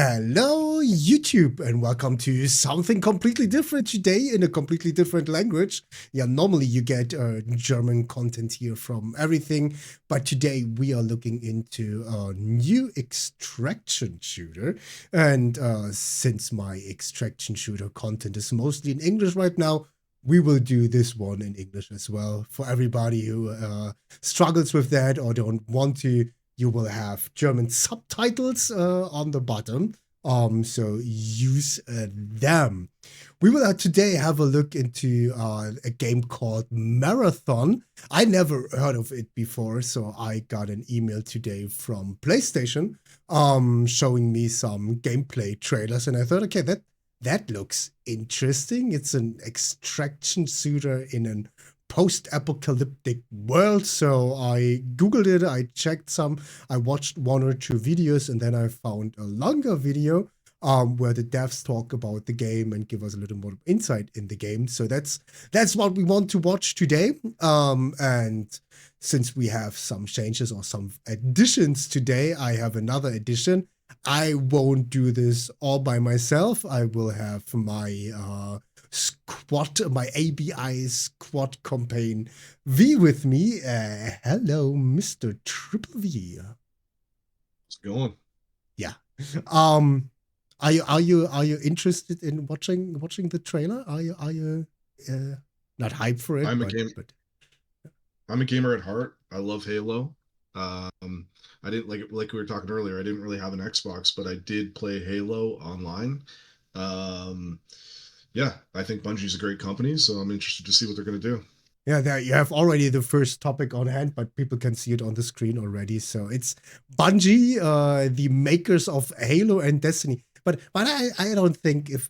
Hello, YouTube, and welcome to something completely different today in a completely different language. Yeah, normally you get German content here from everything, but today we are looking into a new extraction shooter. And since my extraction shooter content is mostly in English right now, we will do this one in English as well. For everybody who struggles with that or don't want to, you will have German subtitles on the bottom. So use them. We will today have a look into a game called Marathon. I never heard of it before, so I got an email today from PlayStation showing me some gameplay trailers, and I thought, okay, that looks interesting. It's an extraction shooter in an post-apocalyptic world. So I Googled it, I checked some, I watched one or two videos, and then I found a longer video where the devs talk about the game and give us a little more insight in the game. So that's what we want to watch today. And since we have some changes or some additions today, I have another addition. I won't do this all by myself. I will have my my ABI squad campaign V with me. Hello, Mr. Triple V. It's going. Yeah. Are you interested in watching the trailer? Are you not hyped for it? I'm a gamer at heart. I love Halo. I didn't like we were talking earlier. I didn't really have an Xbox, but I did play Halo online. Yeah, I think Bungie's a great company, so I'm interested to see what they're going to do. Yeah, there you have already the first topic on hand, but people can see it on the screen already. So it's Bungie, the makers of Halo and Destiny. But I don't think if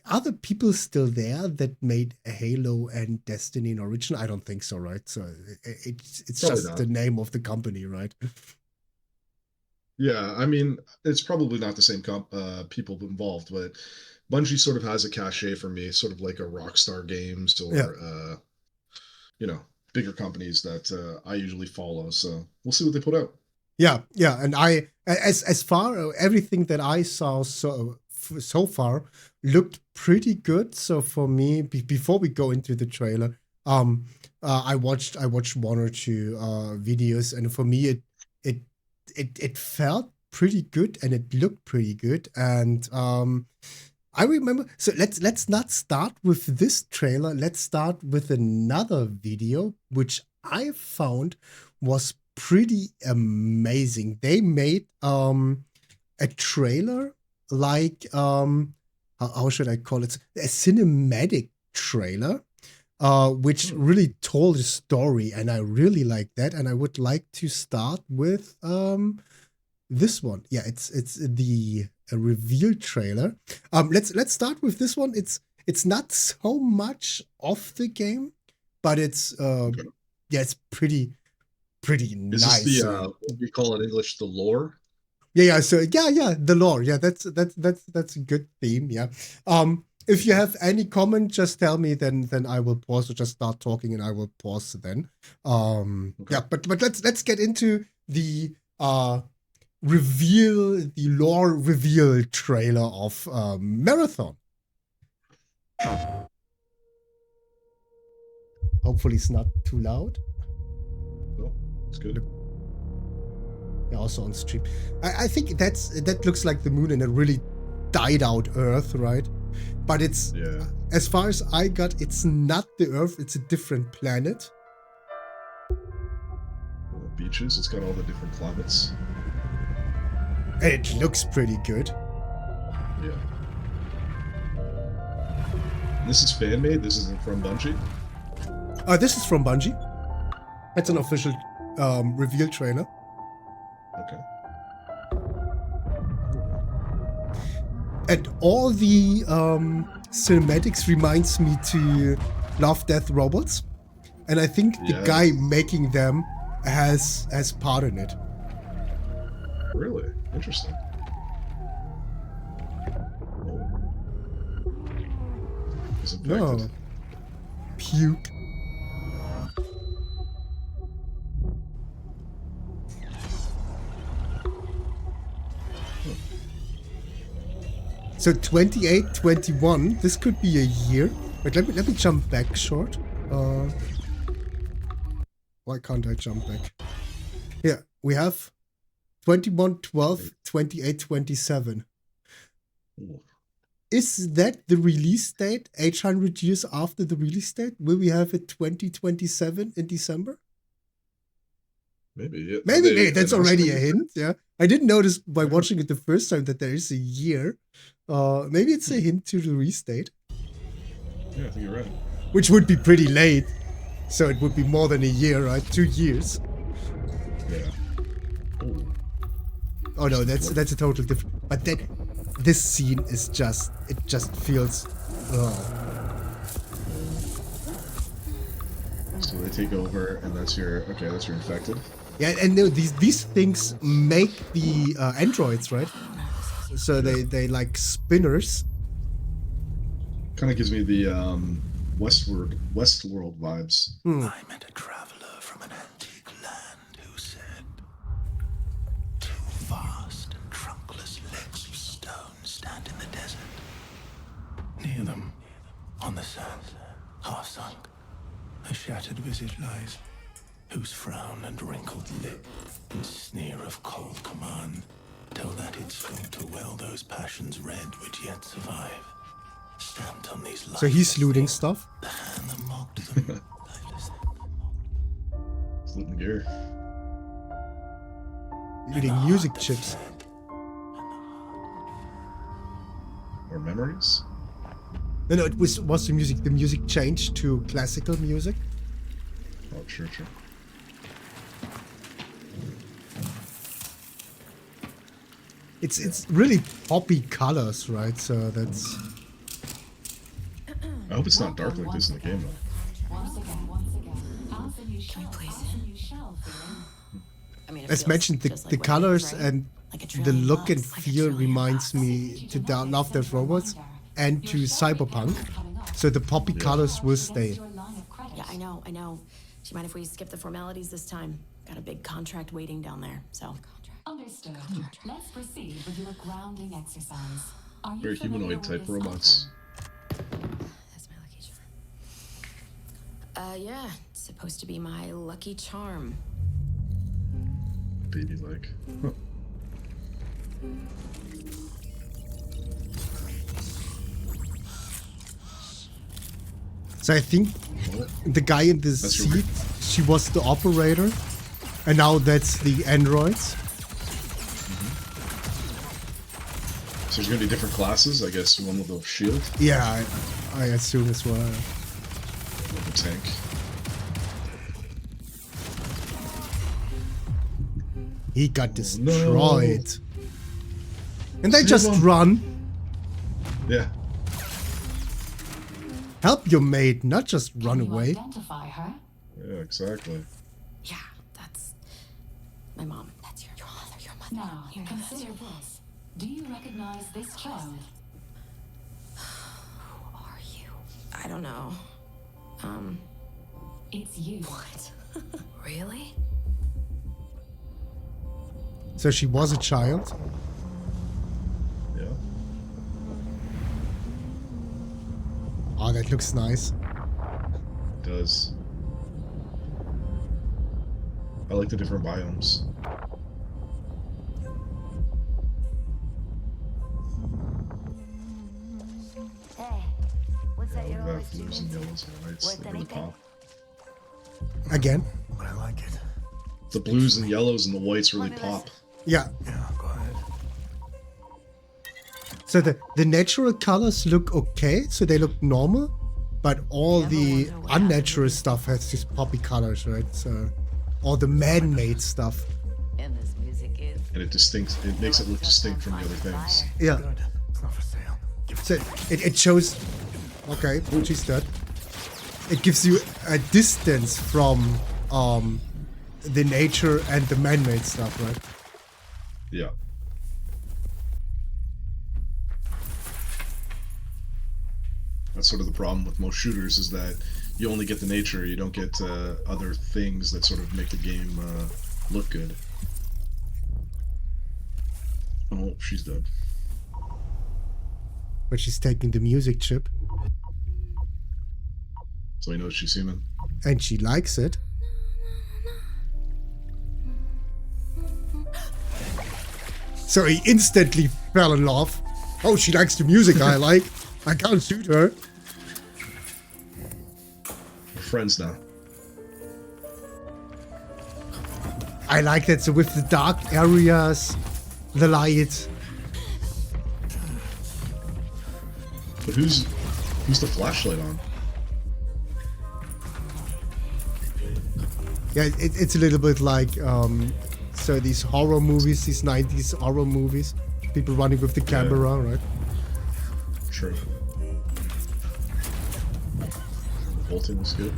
other people still there that made Halo and Destiny in Origin, I don't think so, right? So it's Probably just not. the name of the company, right? Yeah, I mean, it's probably not the same people involved, but Bungie sort of has a cachet for me, sort of like a Rockstar Games Yeah. or bigger companies that I usually follow. So we'll see what they put out. Yeah, and as far everything that I saw so far looked pretty good. So for me, before we go into the trailer, I watched one or two videos, and for me, it felt pretty good and it looked pretty good. And I remember. So let's not start with this trailer. Let's start with another video, which I found was pretty amazing. They made a trailer like how should I call it? A cinematic trailer, which really told a story, and I really like that. And I would like to start with this one. Yeah, it's the reveal trailer. Let's start with this one. It's not so much of the game, but it's Okay. yeah, it's pretty Is this nice. what we call in English the lore? Yeah. So yeah, the lore. Yeah, that's a good theme. Yeah. If you have any comment, just tell me. Then I will pause or just start talking, and I will pause then. Okay. Yeah. But let's get into the the lore reveal trailer of Marathon. Hopefully, it's not too loud. No, it's good. Yeah, also on stream. I think that looks like the moon in a really died out Earth, right? But it's as far as I got, it's not the Earth. It's a different planet. Beaches. It's got all the different climates. And it looks pretty good. Yeah. This is fan made. This isn't from Bungie. This is from Bungie. It's an official reveal trailer. Okay. And all the cinematics reminds me to Love, Death, Robots, and I think the guy making them has part in it. Really interesting. No. Puke. So 28, 21. This could be a year. Wait, let me jump back short. Why can't I jump back? Yeah, we have 21, 12, 28, 27. Ooh. Is that the release date? 800 years after the release date? Will we have it 2027 in December? Maybe. Yeah. Maybe that's already a hint. Yeah, I didn't notice by watching it the first time that there is a year. Maybe it's a hint to the release date. Yeah, I think you're right. Which would be pretty late. So it would be more than a year, right? 2 years. Yeah. Ooh. Oh no, that's a total different. But that this scene is just feels. So they take over, and that's your infected. Yeah, and no, these things make the androids, right? So they like spinners. Kind of gives me the Westworld vibes. I met a traveler from an antique land who said, two vast and trunkless legs of stone stand in the desert. Near them, on the sand, half sunk, a shattered visage lies, whose frown and wrinkled lip and sneer of cold command tell that it sought to well those passions red which yet survive. Stamped on these So he's looting stuff. the hand that mocked them. It's looting gear. Looting music chips. Or memories. No, it was the music. The music changed to classical music. Oh, sure. It's really poppy colors, right? So that's. I hope it's not dark like this in the game, though. As mentioned, the colors and the look and feel reminds me to Love, Death, Robots and to Cyberpunk. So the poppy colors will stay. Yeah, I know. Do you mind if we skip the formalities this time? Got a big contract waiting down there, so. Understood. Let's proceed with your grounding exercise. Are you Very familiar humanoid with type this robots. That's my lucky charm. Yeah, it's supposed to be my lucky charm. Baby like. Huh. So I think the guy in the seat, she was the operator, and now that's the androids. So there's gonna be different classes, I guess. One with a shield, Yeah, I assume as well. like a tank. He got destroyed. No. And they Save just him. run. Yeah. Help your mate, not just run Can you away. identify her? Yeah, exactly. Yeah, that's my mom. That's your mother. Your mother. Now, consider this. Do you recognize this child? Who are you? I don't know. It's you. What? Really? So she was a child. Yeah. Oh, that looks nice. It does. I like the different biomes. Hey, what's that I you're love always that blues and tuning yellows and whites. Worth They really anything? pop. Again. But I like it. The blues and yellows and the whites really pop. Yeah. Yeah, go ahead. So the natural colors look okay, so they look normal, but all the unnatural stuff has these poppy colors, right? So all the man-made stuff. And this music is. And it makes it look distinct from the other things. Yeah. Good. It's not for sale. Give it So it shows. Okay, she's dead. It gives you a distance from the nature and the man-made stuff, right? Yeah. That's sort of the problem with most shooters, is that you only get the nature, you don't get other things that sort of make the game look good. Oh, she's dead. but she's taking the music chip, So he knows she's human. and she likes it. So he instantly fell in love. Oh, she likes the music I like. I can't shoot her. We're friends now. I like that. So with the dark areas, the light. But who's the flashlight on? Yeah, it's a little bit like so these horror movies, these 90s horror movies, people running with the camera, right? True. Bolting was good.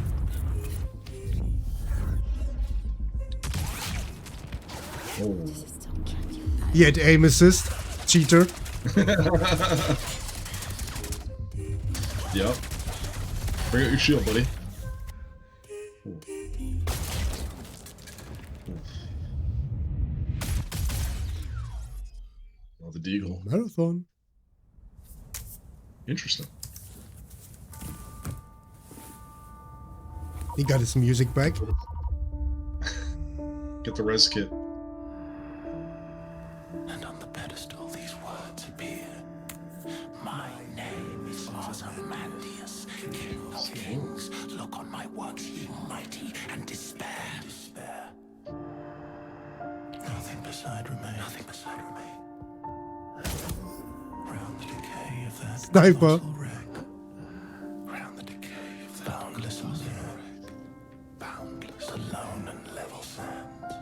Oh. He had aim assist, cheater. Yep. Bring out your shield, buddy. Ooh. Oh, the deagle. Marathon. Interesting. He got his music back. Get the res kit. And on the pedestal these words appear. My name is Ozymandias, King of Kings. Look on my works, ye mighty, and despair. Despair. Nothing beside remain. Nothing beside remain. Round the decay of that Sniper. colossal wreck. Round the decay of that boundless wreck. Boundless, alone and level sands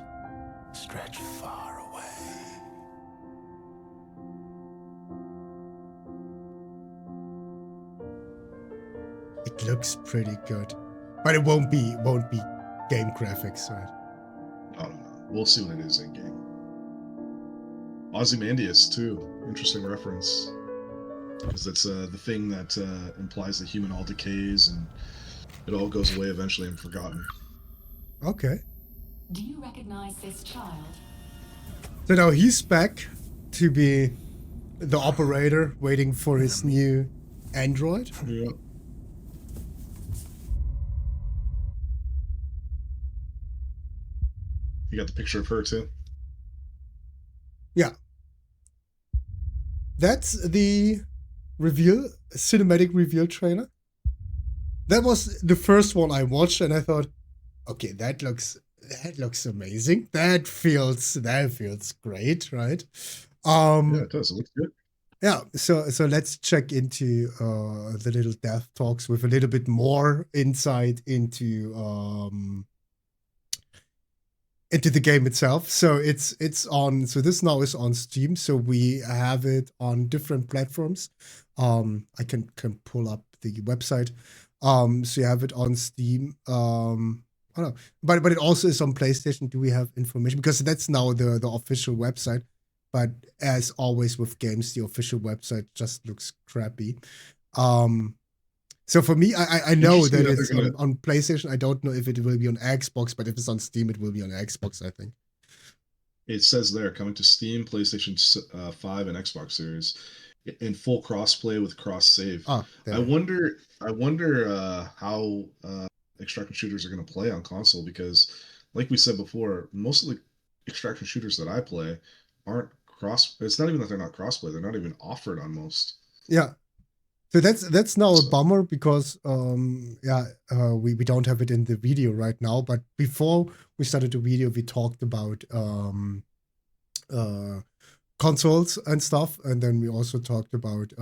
stretch far away. It looks pretty good, but it won't be game graphics, right? I don't know. We'll see what it is in game. Ozymandias too. Interesting reference. Because that's the thing that implies that human all decays and it all goes away eventually and forgotten. Okay. Do you recognize this child? So now he's back to be the operator, waiting for his new android. Yeah. You got the picture of her too? Yeah. That's the cinematic reveal trailer. That was the first one I watched, and I thought, okay, that looks amazing. That feels great, right? Yeah, it does. It looks good. Yeah, so let's check into the little death talks with a little bit more insight into the game itself. So it's on. So this now is on Steam. So we have it on different platforms. I can pull up the website. So you have it on Steam. I don't know, but it also is on PlayStation. Do we have information? Because that's now the official website. But as always with games, the official website just looks crappy. So for me, I know that it's on PlayStation. I don't know if it will be on Xbox, but if it's on Steam, it will be on Xbox, I think. It says there, coming to Steam, PlayStation 5, and Xbox Series in full crossplay with cross save. Oh, I wonder how extraction shooters are going to play on console, because like we said before, most of the extraction shooters that I play aren't it's not even that they're not crossplay, they're not even offered on most. Yeah. So that's now a bummer, because we don't have it in the video right now, but before we started the video we talked about consoles and stuff, and then we also talked about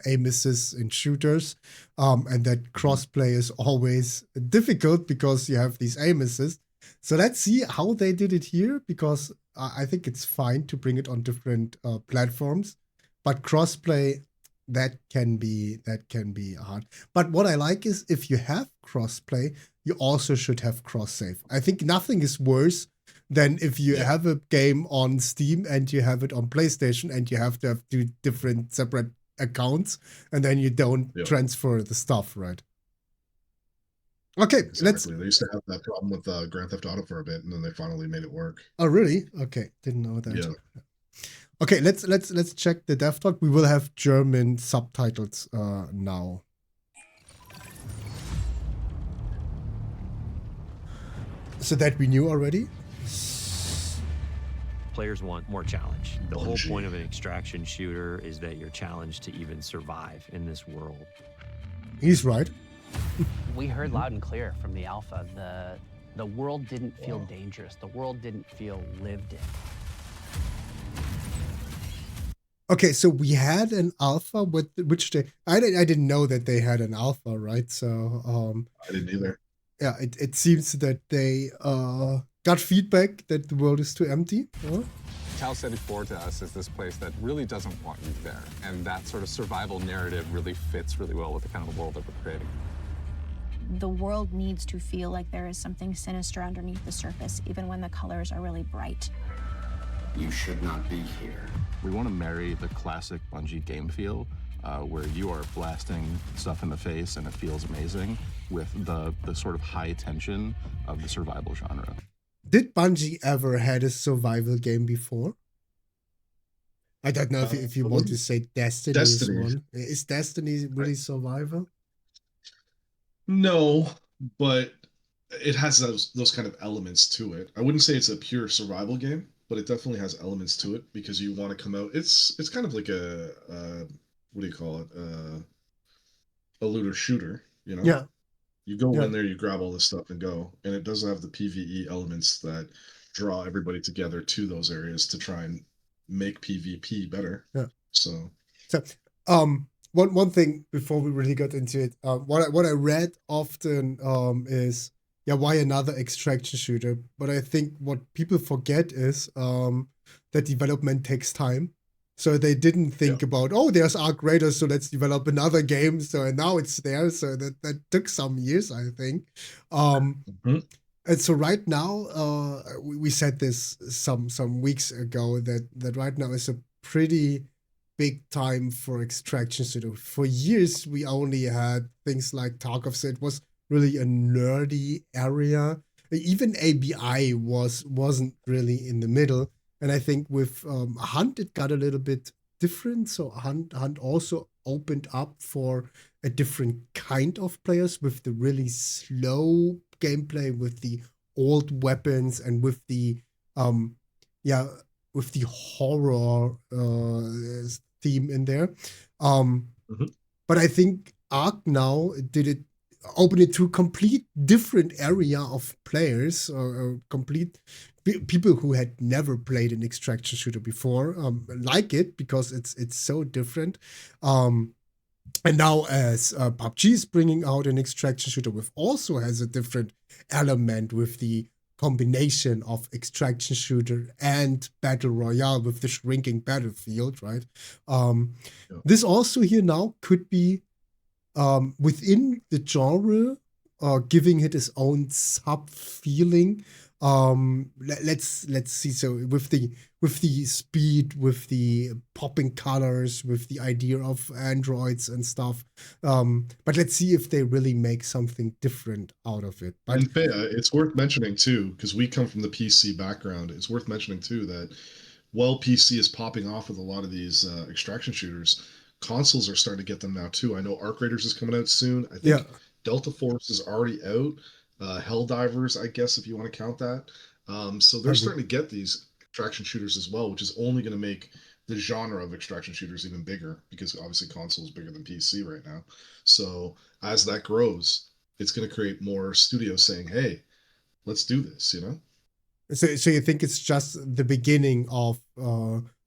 aim assist in shooters, and that crossplay is always difficult because you have these aim assists. So let's see how they did it here, because I think it's fine to bring it on different platforms, but crossplay, that can be hard. But what I like is, if you have crossplay, you also should have cross save. I think nothing is worse than if you have a game on Steam and you have it on PlayStation and you have to have two different separate accounts, and then you don't transfer the stuff, right? Okay, exactly. They used to have that problem with Grand Theft Auto for a bit, and then they finally made it work. Oh, really? Okay, didn't know that. Yeah. Okay, let's check the dev talk. We will have German subtitles now. So that we knew already. Players want more challenge. The whole Bungie. point of an extraction shooter is that you're challenged to even survive in this world. He's right. We heard loud and clear from the alpha. The world didn't feel dangerous. The world didn't feel lived in. Okay, so we had an alpha with which I didn't know that they had an alpha, right? So I didn't either. yeah, it seems that they got feedback that the world is too empty. Huh? Tau Ceti 4 to us is this place that really doesn't want you there. And that sort of survival narrative really fits really well with the kind of world that we're creating. The world needs to feel like there is something sinister underneath the surface, even when the colors are really bright. You should not be here. We want to marry the classic Bungie game feel, where you are blasting stuff in the face and it feels amazing, with the sort of high tension of the survival genre. Did Bungie ever had a survival game before? I don't know if you want to say Destiny is one. Is Destiny really survival? No, but it has those kind of elements to it. I wouldn't say it's a pure survival game, but it definitely has elements to it because you want to come out. It's kind of like a what do you call it? A looter shooter, you know? Yeah. You go in there, you grab all this stuff and go, and it does have the PvE elements that draw everybody together to those areas to try and make PvP better. Yeah. So one thing before we really got into it, what I read often is why another extraction shooter? But I think what people forget is that development takes time. So they didn't think about, oh, there's Arc Raiders, so let's develop another game. So and now it's there. So that took some years, I think. And so right now, we said this some weeks ago that right now is a pretty big time for extraction shooter. For years, we only had things like Tarkov, so it was really a nerdy area. Even ABI wasn't really in the middle. And I think with Hunt, it got a little bit different. So Hunt also opened up for a different kind of players with the really slow gameplay, with the old weapons, and with the horror theme in there. But I think Arc now open it to a complete different area of players, or complete people who had never played an extraction shooter before, like it because it's so different. And now as PUBG is bringing out an extraction shooter with also has a different element with the combination of extraction shooter and battle royale with the shrinking battlefield, right? This also here now could be within the genre, giving it its own sub feeling. Let's see. So with the speed, with the popping colors, with the idea of androids and stuff. But let's see if they really make something different out of it. But and Feya, it's worth mentioning too, because we come from the PC background. It's worth mentioning too that while PC is popping off with a lot of these extraction shooters, consoles are starting to get them now too. I know Arc Raiders is coming out soon. I think Delta Force is already out. Helldivers, I guess, if you want to count that. So they're starting to get these extraction shooters as well, which is only going to make the genre of extraction shooters even bigger, because obviously console is bigger than PC right now. So as that grows, it's going to create more studios saying, hey, let's do this, you know? So you think it's just the beginning of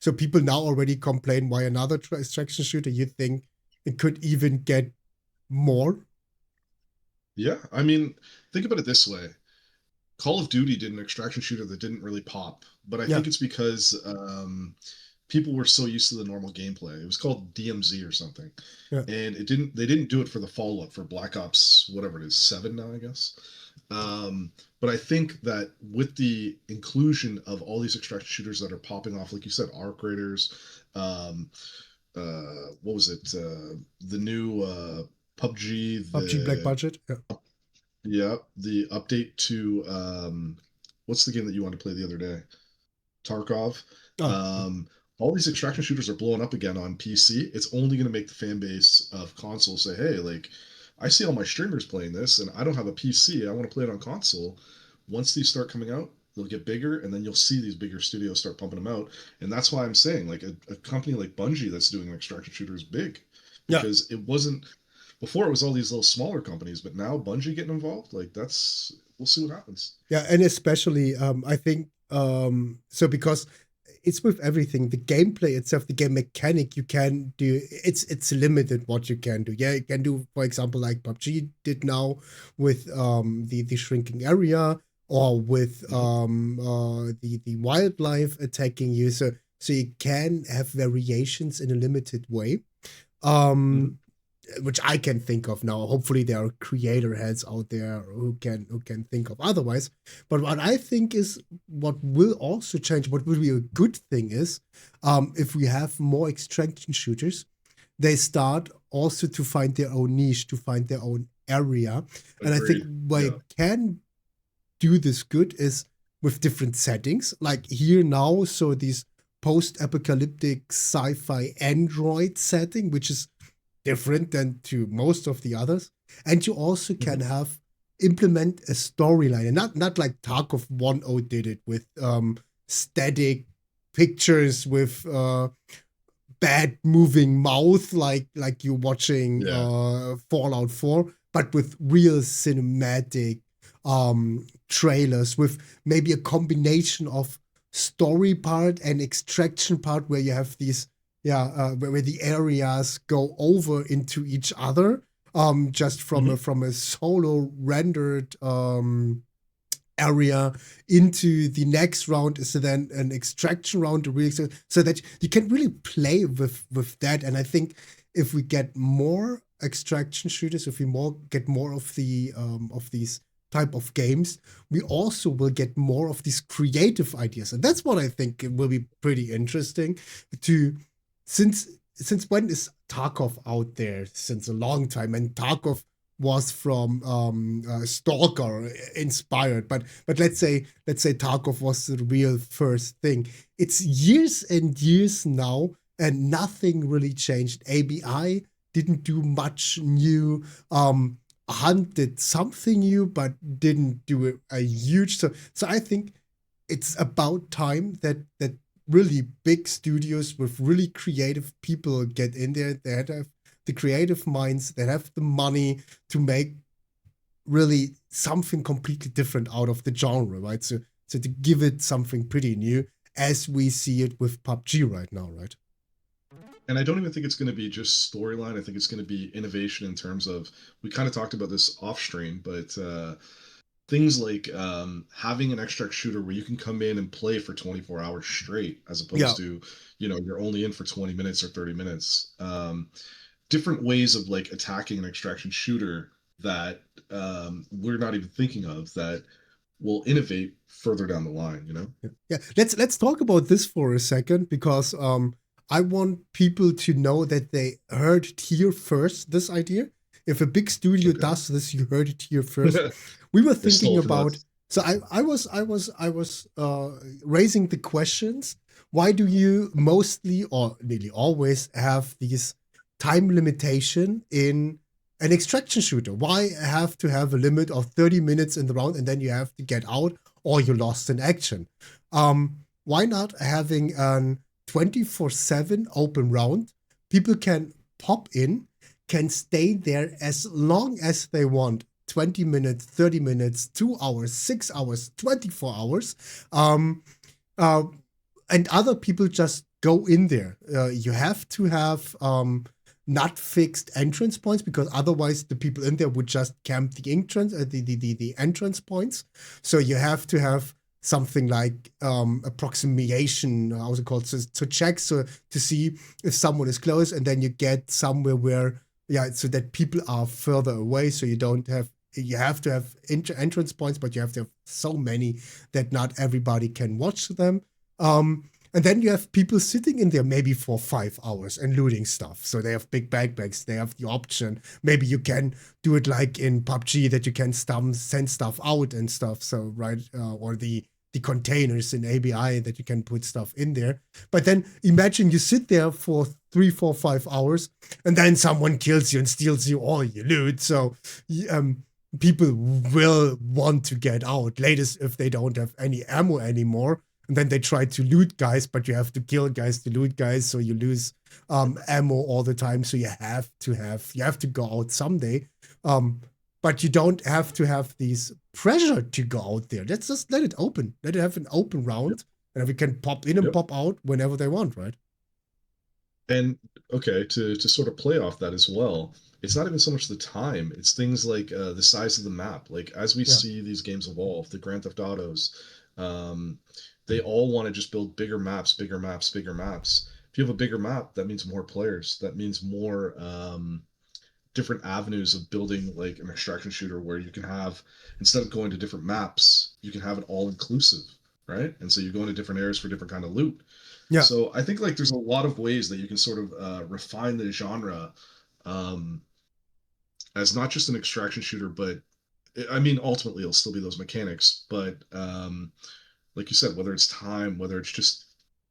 so people now already complain why another extraction shooter? You think it could even get more? Yeah, I mean, think about it this way. Call of Duty did an extraction shooter that didn't really pop, but I think it's because people were so used to the normal gameplay. It was called DMZ or something, and they didn't do it for the follow-up for Black Ops, whatever it is, 7 now, I guess. But I think that with the inclusion of all these extraction shooters that are popping off, like you said, Arc Raiders, what was it? The new PUBG, PUBG Black Budget. Yeah, the update to what's the game that you wanted to play the other day? Tarkov. all these extraction shooters are blowing up again on PC. It's only going to make the fan base of console say, hey, like, I see all my streamers playing this and I don't have a PC. I want to play it on console. Once these start coming out, they'll get bigger, and then you'll see these bigger studios start pumping them out. And that's why I'm saying, like, a company like Bungie that's doing an extraction shooter is big, Yeah. because it wasn't before. It was all these little smaller companies, but now Bungie getting involved, like, that's, we'll see what happens. Yeah, and especially I think so, because it's with everything, the gameplay itself, the game mechanic, you can do, it's limited what you can do. Yeah, you can do, for example, like PUBG did now with the shrinking area, or with the wildlife attacking you. So you can have variations in a limited way. Which I can think of now. Hopefully there are creator heads out there who can think of otherwise. But what I think is what will also change, what will be a good thing is, if we have more extraction shooters, they start also to find their own niche, to find their own area. And I think Agreed. where Yeah. you can do this good is with different settings. Like here now, so these post-apocalyptic sci-fi android setting, which is different than to most of the others. And you also can have implement a storyline, and not like Tarkov 1.0 did it with static pictures with bad moving mouth, like you're watching Yeah. Fallout 4, but with real cinematic trailers, with maybe a combination of story part and extraction part, where you have these where the areas go over into each other, just from a solo rendered area into the next round is then an extraction round, so that you can really play with that. And I think if we get more extraction shooters, if we get more of these type of games, we also will get more of these creative ideas, and that's what I think will be pretty interesting to. Since when is Tarkov out there? Since a long time, and Tarkov was from Stalker inspired, but let's say Tarkov was the real first thing. It's years and years now, and nothing really changed. ABI didn't do much new. Hunt did something new, but didn't do a huge. So I think it's about time that really big studios with really creative people get in there, that have the creative minds, that have the money to make really something completely different out of the genre, right? So to give it something pretty new, as we see it with PUBG right now, right? And I don't even think it's going to be just storyline. I think it's going to be innovation in terms of, we kind of talked about this off stream, but things like having an extract shooter where you can come in and play for 24 hours straight, as opposed to, you're only in for 20 minutes or 30 minutes. Different ways of like attacking an extraction shooter that we're not even thinking of, that will innovate further down the line. Yeah, let's talk about this for a second, because I want people to know that they heard it here first, this idea. If a big studio does this, you heard it here first. We were thinking about. So I was raising the questions. Why do you mostly or nearly always have these time limitation in an extraction shooter? Why have to have a limit of 30 minutes in the round, and then you have to get out, or you're lost in action? Why not having an 24/7 open round? People can pop in, can stay there as long as they want. 20 minutes, 30 minutes, 2 hours, 6 hours, 24 hours. And other people just go in there. You have to have not fixed entrance points, because otherwise the people in there would just camp the entrance, the entrance points. So you have to have something like approximation, how's it called? So check, so to see if someone is close, and then you get somewhere where, so that people are further away. So you have to have entrance points, but you have to have so many that not everybody can watch them. And then you have people sitting in there maybe for 5 hours and looting stuff. So they have big backpacks. They have the option. Maybe you can do it like in PUBG, that you can send stuff out and stuff. So, right, or the the containers in ABI that you can put stuff in there. But then imagine you sit there for 3, 4, 5 hours, and then someone kills you and steals you all your loot. So people will want to get out. Latest if they don't have any ammo anymore. And then they try to loot guys, but you have to kill guys to loot guys, so you lose ammo all the time. So you have to go out someday. But you don't have to have these pressure to go out there. Let's just let it open. Let it have an open round, and we can pop in and pop out whenever they want, right? And okay, to sort of play off that as well, it's not even so much the time, it's things like the size of the map. Like as we see these games evolve, the Grand Theft Autos, they all want to just build bigger maps, bigger maps, bigger maps. If you have a bigger map, that means more players. That means more different avenues of building like an extraction shooter where you can have, instead of going to different maps, you can have it all inclusive, right? And so you go into different areas for different kind of loot. Yeah. So I think like there's a lot of ways that you can sort of refine the genre as not just an extraction shooter, but I mean ultimately it'll still be those mechanics, but like you said, whether it's time, whether it's just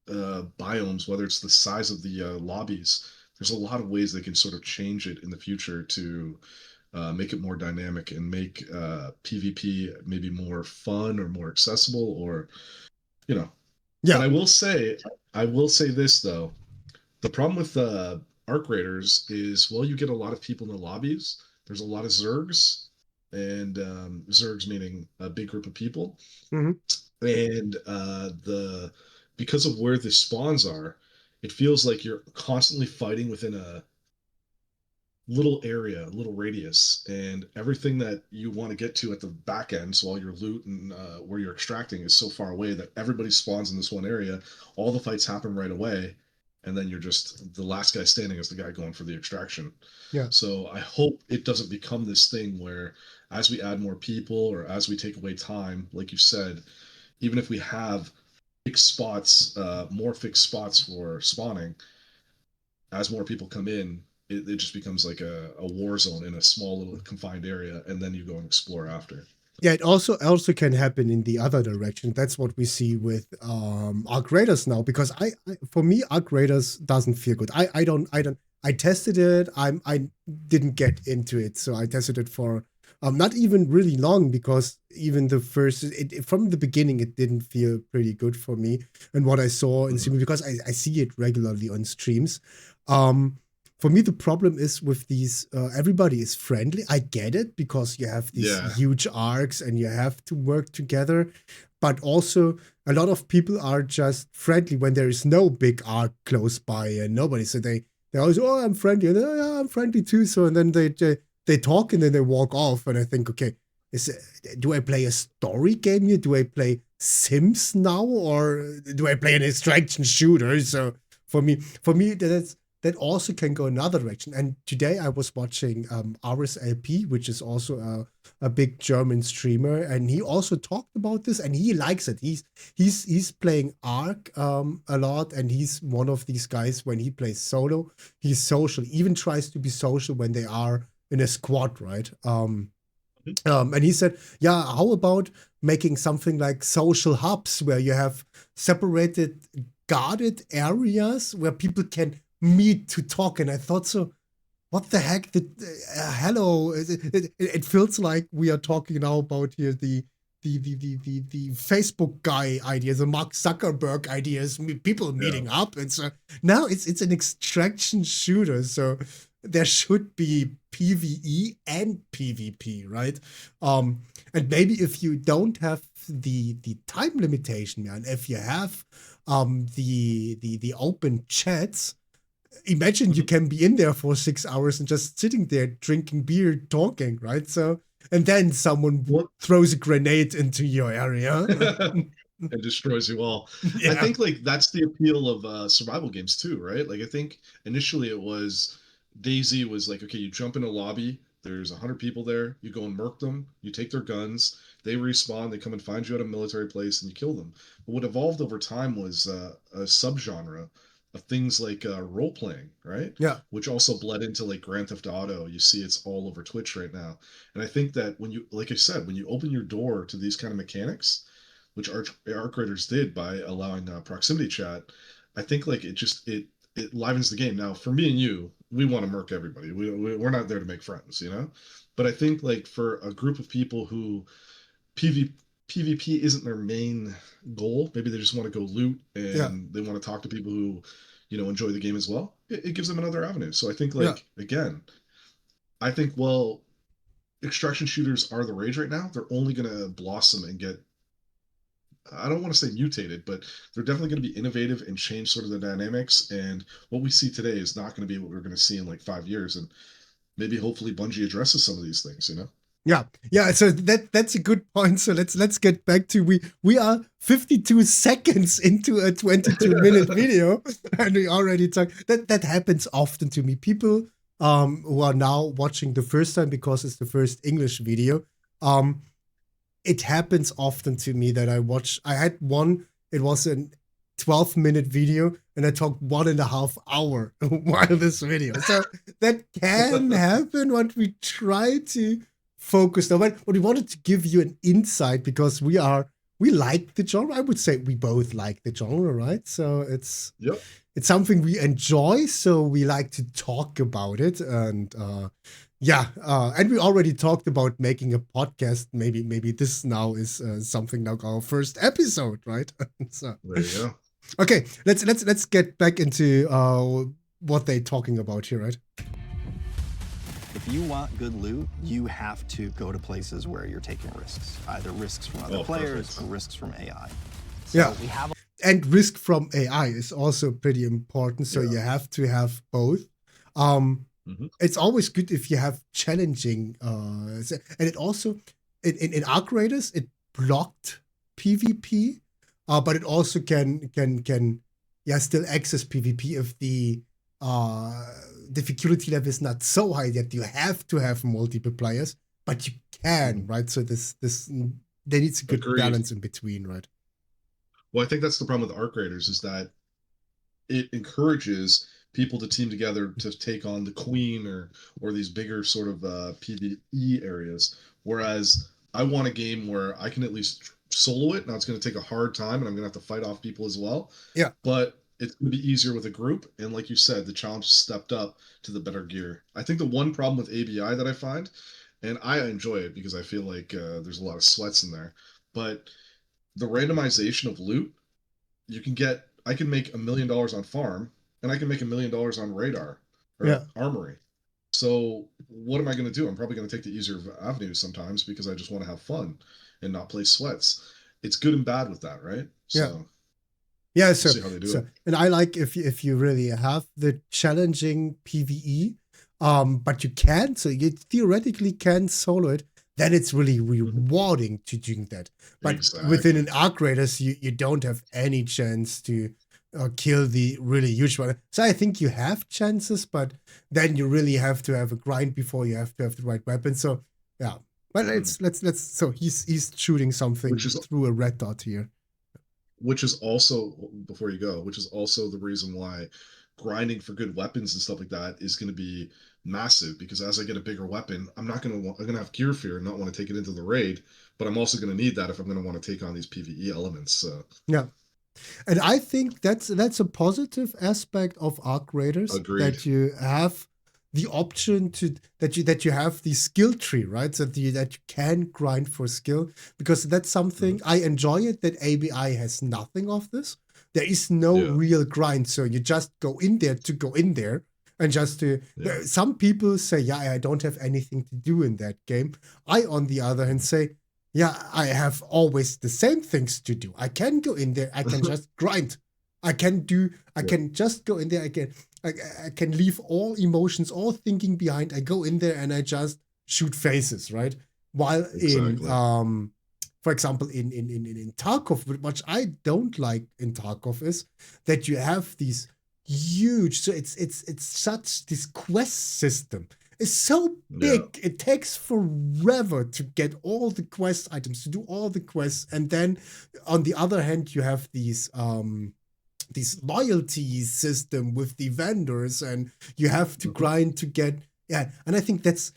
biomes, whether it's the size of the lobbies, there's a lot of ways they can sort of change it in the future to make it more dynamic and make PvP maybe more fun or more accessible, or you know. Yeah. But I will say this though, the problem with Arc Raiders is, well, you get a lot of people in the lobbies. There's a lot of Zergs, and Zergs meaning a big group of people. Mm-hmm. And because of where the spawns are, it feels like you're constantly fighting within a little area, a little radius, and everything that you want to get to at the back end, so all your loot and where you're extracting is so far away that everybody spawns in this one area. All the fights happen right away, and then you're just the last guy standing is the guy going for the extraction. Yeah. So I hope it doesn't become this thing where as we add more people or as we take away time, like you said, even if we have fixed spots, more fixed spots for spawning, as more people come in, it just becomes like a war zone in a small little confined area, and then you go and explore after. Yeah, it also can happen in the other direction. That's what we see with Arc Raiders now, because for me Arc Raiders doesn't feel good. I tested it. I didn't get into it, so I tested it for not even really long, because even the first from the beginning it didn't feel pretty good for me. And what I saw in stream, because I see it regularly on streams. For me, the problem is with these, everybody is friendly. I get it, because you have these huge arcs and you have to work together. But also, a lot of people are just friendly when there is no big arc close by and nobody. So they always, oh, I'm friendly. And yeah, I'm friendly too. So, and then they talk and then they walk off. And I think, okay, do I play a story game here? Do I play Sims now? Or do I play an extraction shooter? So for me, that also can go another direction. And today I was watching RSLP, which is also a big German streamer, and he also talked about this, and he likes it. He's playing Ark a lot, and he's one of these guys. When he plays solo, he's social. He even tries to be social when they are in a squad, right? And he said, yeah, how about making something like social hubs where you have separated guarded areas where people can meet to talk? And I thought, so what the heck? Hello, it feels like we are talking now about here the Facebook guy ideas, the Mark Zuckerberg ideas, people meeting up, and so now it's an extraction shooter, so there should be PvE and PvP, right? And maybe if you don't have the time limitation, and if you have the open chats, imagine you can be in there for 6 hours and just sitting there drinking beer, talking, right? So, and then someone throws a grenade into your area and destroys you all. Yeah. I think like that's the appeal of survival games too, right? Like I think initially it was DayZ was like, okay, you jump in a lobby, there's 100 people there, you go and murk them, you take their guns, they respawn, they come and find you at a military place, and you kill them. But what evolved over time was a subgenre of things like role playing, right? Yeah. Which also bled into like Grand Theft Auto. You see it's all over Twitch right now. And I think that when you, like I said, when you open your door to these kind of mechanics, which Arc Raiders did by allowing proximity chat, I think like it livens the game. Now, for me and you, we want to murk everybody. We're not there to make friends, you know. But I think like for a group of people who PvP isn't their main goal, maybe they just want to go loot Yeah. and they want to talk to people who, enjoy the game as well. It gives them another avenue. So I think Yeah. like again, I think well, extraction shooters are the rage right now. They're only going to blossom and get, I don't want to say mutated, but they're definitely going to be innovative and change sort of the dynamics. And what we see today is not going to be what we're going to see in like 5 years. And maybe hopefully Bungie addresses some of these things, you know? Yeah. So that's a good point. So let's get back to we are 52 seconds into a 22-minute video, and we already talk. That happens often to me. People who are now watching the first time because it's the first English video. It happens often to me that I had one. It was a 12-minute video, and I talked 1.5 hours while this video. So that can happen when we try to focus. Now, but we wanted to give you an insight because we like the genre. I would say we both like the genre, right? So it's something we enjoy. So we like to talk about it, and and we already talked about making a podcast. Maybe this now is something like our first episode, right? So there you go. Okay, let's get back into what they're talking about here, right? If you want good loot, you have to go to places where you're taking risks, either risks from other players or risks from AI. So and risk from AI is also pretty important. So you have to have both. It's always good if you have challenging, and it also in Arc Raiders it blocked PvP, but it also can still access PvP if the difficulty level is not so high that you have to have multiple players, but you can, right? So this there needs a good balance in between, right? Well, I think that's the problem with Arc Raiders is that it encourages people to team together to take on the Queen or these bigger sort of PvE areas. Whereas I want a game where I can at least solo it. Now it's going to take a hard time, and I'm going to have to fight off people as well. Yeah, but it's going to be easier with a group. And like you said, the challenge stepped up to the better gear. I think the one problem with ABI that I find, and I enjoy it because I feel like there's a lot of sweats in there, but the randomization of loot, I can make $1 million on farm, and I can make $1 million on radar or armory. So what am I going to do? I'm probably going to take the easier avenue sometimes because I just want to have fun and not play sweats. It's good and bad with that, right? So so see how they do it. And I like if you really have the challenging PvE, but you can, so you theoretically can solo it, then it's really rewarding to do that. But within an Arc Raiders, you don't have any chance to kill the really huge one. So I think you have chances, but then you really have to have a grind before you have to have the right weapon. So yeah, but let's. So he's shooting something through a red dot here. Which is also, before you go, which is also the reason why grinding for good weapons and stuff like that is going to be massive, because as I get a bigger weapon, I'm going to have gear fear and not want to take it into the raid, but I'm also going to need that if I'm going to want to take on these PvE elements. Yeah. And I think that's a positive aspect of Arc Raiders. Agreed. That you have the option that you have the skill tree, right? So that you can grind for skill, because that's something I enjoy it, that ABI has nothing of this. There is no real grind, so you just go in there to go in there, and just to. Some people say, I don't have anything to do in that game. I, on the other hand, say, I have always the same things to do. I can go in there. I can just grind. I can just go in there. I can leave all emotions, all thinking behind. I go in there and I just shoot faces, right? While in, for example, in Tarkov, which I don't like in Tarkov, is that you have these huge. So it's such this quest system. It's so big, it takes forever to get all the quest items, to do all the quests. And then on the other hand, you have these loyalty system with the vendors, and you have to grind to get, and I think that's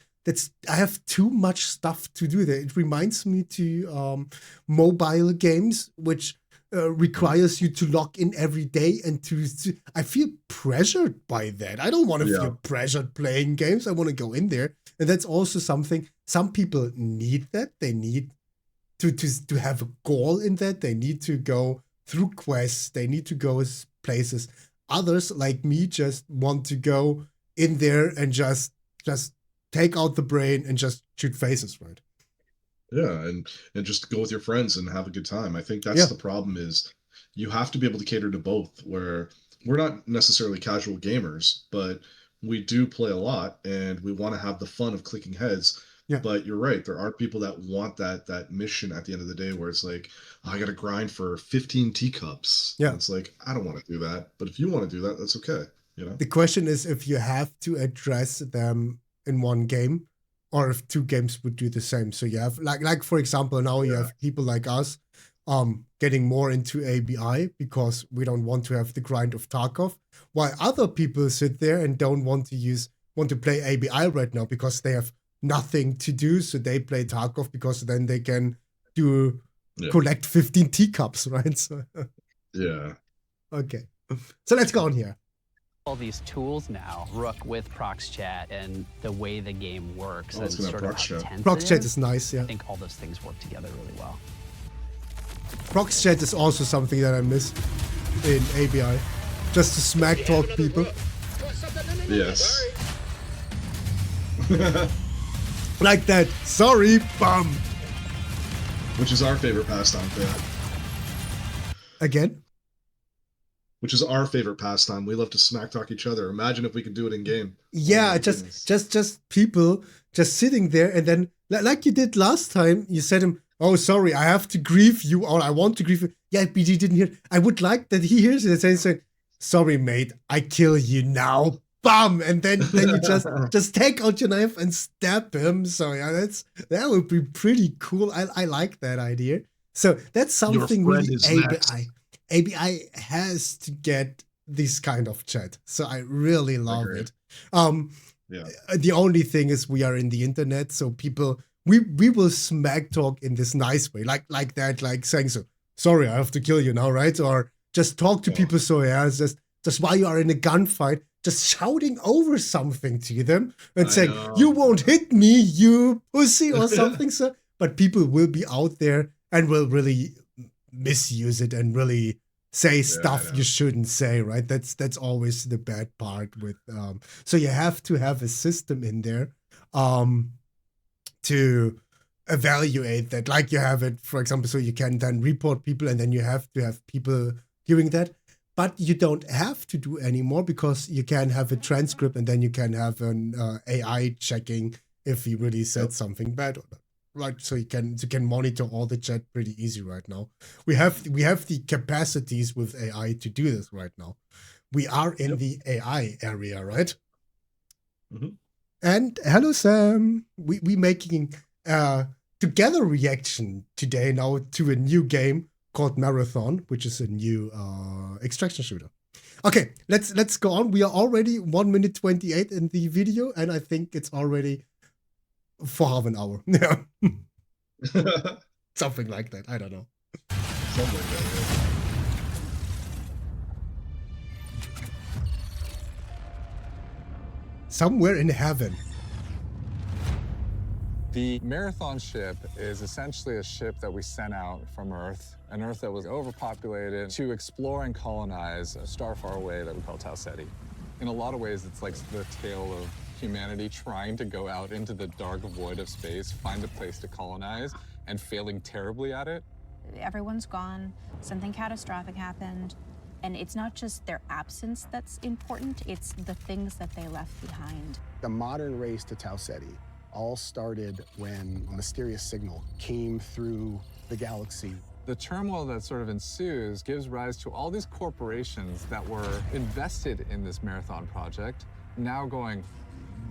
I have too much stuff to do there. It reminds me to mobile games, which requires you to log in every day, and I feel pressured by that. I don't want to feel pressured playing games. I want to go in there, and that's also something some people need. That they need to have a goal in that. They need to go through quests. They need to go places. Others like me just want to go in there and just take out the brain and just shoot faces, right? Yeah, and just go with your friends and have a good time. I think that's the problem is you have to be able to cater to both, where we're not necessarily casual gamers, but we do play a lot and we want to have the fun of clicking heads. Yeah. But you're right, there are people that want that mission at the end of the day where it's like, oh, I got to grind for 15 teacups. Yeah. And it's like, I don't want to do that. But if you want to do that, that's okay. You know? The question is if you have to address them in one game, or if two games would do the same. So you have like for example, now you have people like us getting more into ABI because we don't want to have the grind of Tarkov, while other people sit there and don't want to play ABI right now because they have nothing to do. So they play Tarkov because then they can collect 15 teacups, right? So yeah. Okay. So let's go on here. All these tools now, Rook with ProxChat and the way the game works, Oh, and it's gonna sort have of how ProxChat. tense it ProxChat is nice, yeah. I think all those things work together really well. ProxChat is also something that I miss in ABI. Just to smack talk people. Yes. Like that. Sorry, bum. Which is our favorite pastime, Feya. Again? Which is our favorite pastime. We love to smack talk each other. Imagine if we could do it in game. Yeah, Oh my just people just sitting there, and then like you did last time, you said him, "Oh, sorry, I have to grieve you," or "I want to grieve you." Yeah, but he didn't hear. I would like that he hears it and says, "Sorry, mate, I kill you now." Bam, and then you just take out your knife and stab him. So yeah, that would be pretty cool. I like that idea. So that's something really ABI has to get this kind of chat. So I really love it. The only thing is we are in the internet, so people we will smack talk in this nice way, like that, like saying so. Sorry, I have to kill you now, right? Or just talk to people. So yeah, it's just while you are in a gunfight, just shouting over something to them and saying, "You won't hit me, you pussy," or something. So, but people will be out there and will really misuse it and really say stuff you shouldn't say, right? That's always the bad part with so you have to have a system in there to evaluate that, like you have it, for example, so you can then report people, and then you have to have people hearing that. But you don't have to do anymore because you can have a transcript, and then you can have an AI checking if he really said something bad or not. Right, so you can monitor all the chat pretty easy right now. We have the capacities with AI to do this right now. We are in the AI area, right? Mm-hmm. And hello, Sam. We making together reaction today now to a new game called Marathon, which is a new extraction shooter. Okay, let's go on. We are already 1 minute 28 in the video, and I think it's already for half an hour. Yeah. Something like that. I don't know. Something like that, yeah. Somewhere in heaven. The Marathon ship is essentially a ship that we sent out from Earth, an Earth that was overpopulated, to explore and colonize a star far away that we call Tau Ceti. In a lot of ways, it's like the tale of humanity trying to go out into the dark void of space, find a place to colonize, and failing terribly at it. Everyone's gone, something catastrophic happened, and it's not just their absence that's important, it's the things that they left behind. The modern race to Tau Ceti all started when a mysterious signal came through the galaxy. The turmoil that sort of ensues gives rise to all these corporations that were invested in this Marathon project, now going,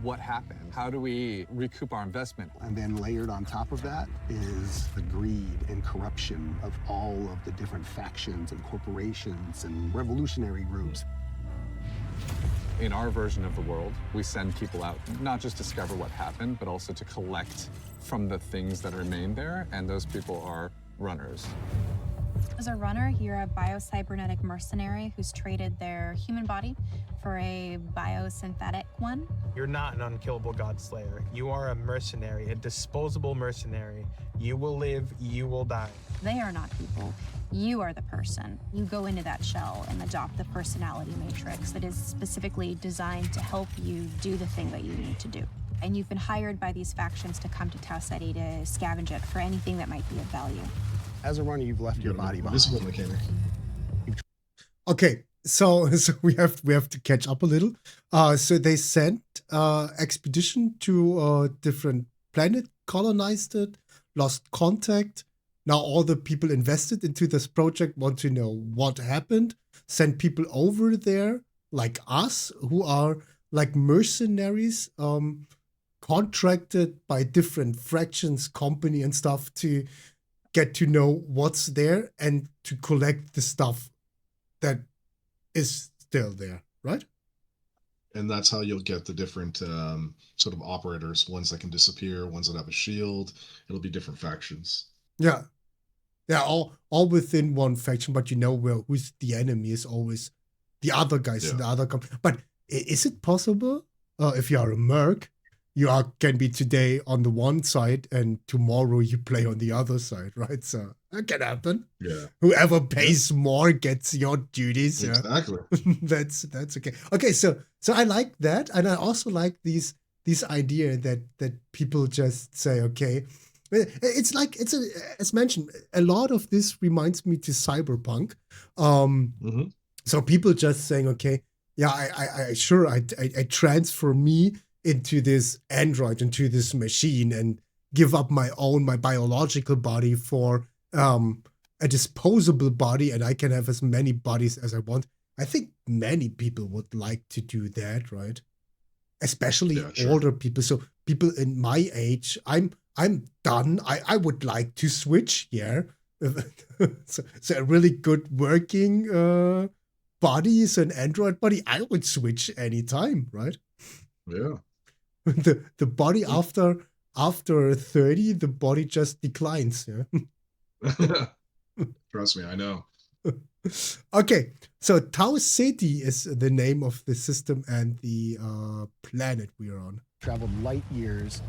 what happened? How do we recoup our investment? And then layered on top of that is the greed and corruption of all of the different factions and corporations and revolutionary groups. In our version of the world, we send people out not just to discover what happened, but also to collect from the things that remain there, and those people are runners. As a runner, you're a biocybernetic mercenary who's traded their human body for a biosynthetic one. You're not an unkillable god slayer. You are a mercenary, a disposable mercenary. You will live, you will die. They are not people. You are the person. You go into that shell and adopt the personality matrix that is specifically designed to help you do the thing that you need to do. And you've been hired by these factions to come to Tau Ceti to scavenge it for anything that might be of value. As a runner, you've left your body behind. Visible mechanic. Okay, so we have to catch up a little. So they sent expedition to a different planet, colonized it, lost contact. Now all the people invested into this project want to know what happened. Send people over there, like us, who are like mercenaries, contracted by different fractions, company and stuff to get to know what's there and to collect the stuff that is still there, right? And that's how you'll get the different sort of operators, ones that can disappear, ones that have a shield. It'll be different factions. Yeah. Yeah, all within one faction, but you know who's the enemy is always the other guys in the other company. But is it possible, if you are a merc, can be today on the one side and tomorrow you play on the other side, right? So that can happen. Yeah. Whoever pays more gets your duties. Exactly. That's okay. Okay, so I like that, and I also like this idea that people just say, okay, it's like as mentioned, a lot of this reminds me to Cyberpunk. So people just saying, okay, yeah, I transfer me into this android, into this machine, and give up my biological body for a disposable body, and I can have as many bodies as I want. I think many people would like to do that, right? Especially older people. So people in my age, I'm done. I would like to switch, yeah. so a really good working body is an android body. I would switch anytime, right? Yeah. The body after 30, the body just declines, yeah. Trust me, I know. Okay, so Tau Ceti is the name of the system and the planet we are on. Traveled light years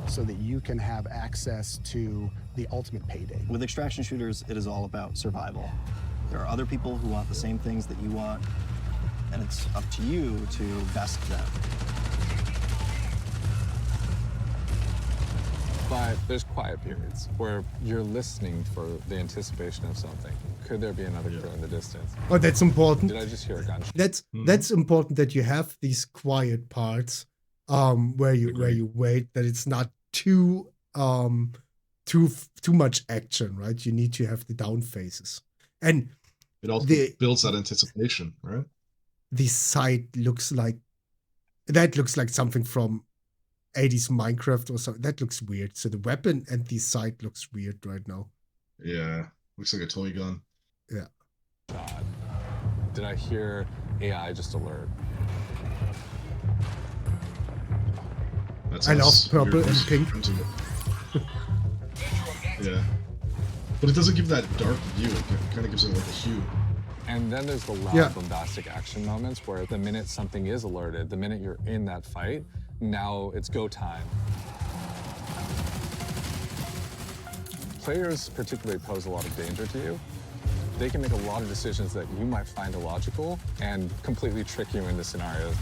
so that you can have access to the ultimate payday. With extraction shooters, it is all about survival. There are other people who want the same things that you want, and it's up to you to best them. But there's quiet periods where you're listening for the anticipation of something. Could there be another crew in the distance? Oh, that's important. Did I just hear a gunshot? That's important that you have these quiet parts where you wait, that it's not too much action, right? You need to have the down phases. And it also builds that anticipation, right? The site looks like something from 80s Minecraft or something. That looks weird. So the weapon and the sight looks weird right now. Yeah, looks like a toy gun. Yeah. God. Did I hear AI just alert? That's I love purple and pink. Yeah. But it doesn't give that dark view. It kind of gives it like a hue. And then there's the loud, bombastic action moments where the minute something is alerted, the minute you're in that fight, now it's go time. Players particularly pose a lot of danger to you. They can make a lot of decisions that you might find illogical and completely trick you into scenarios.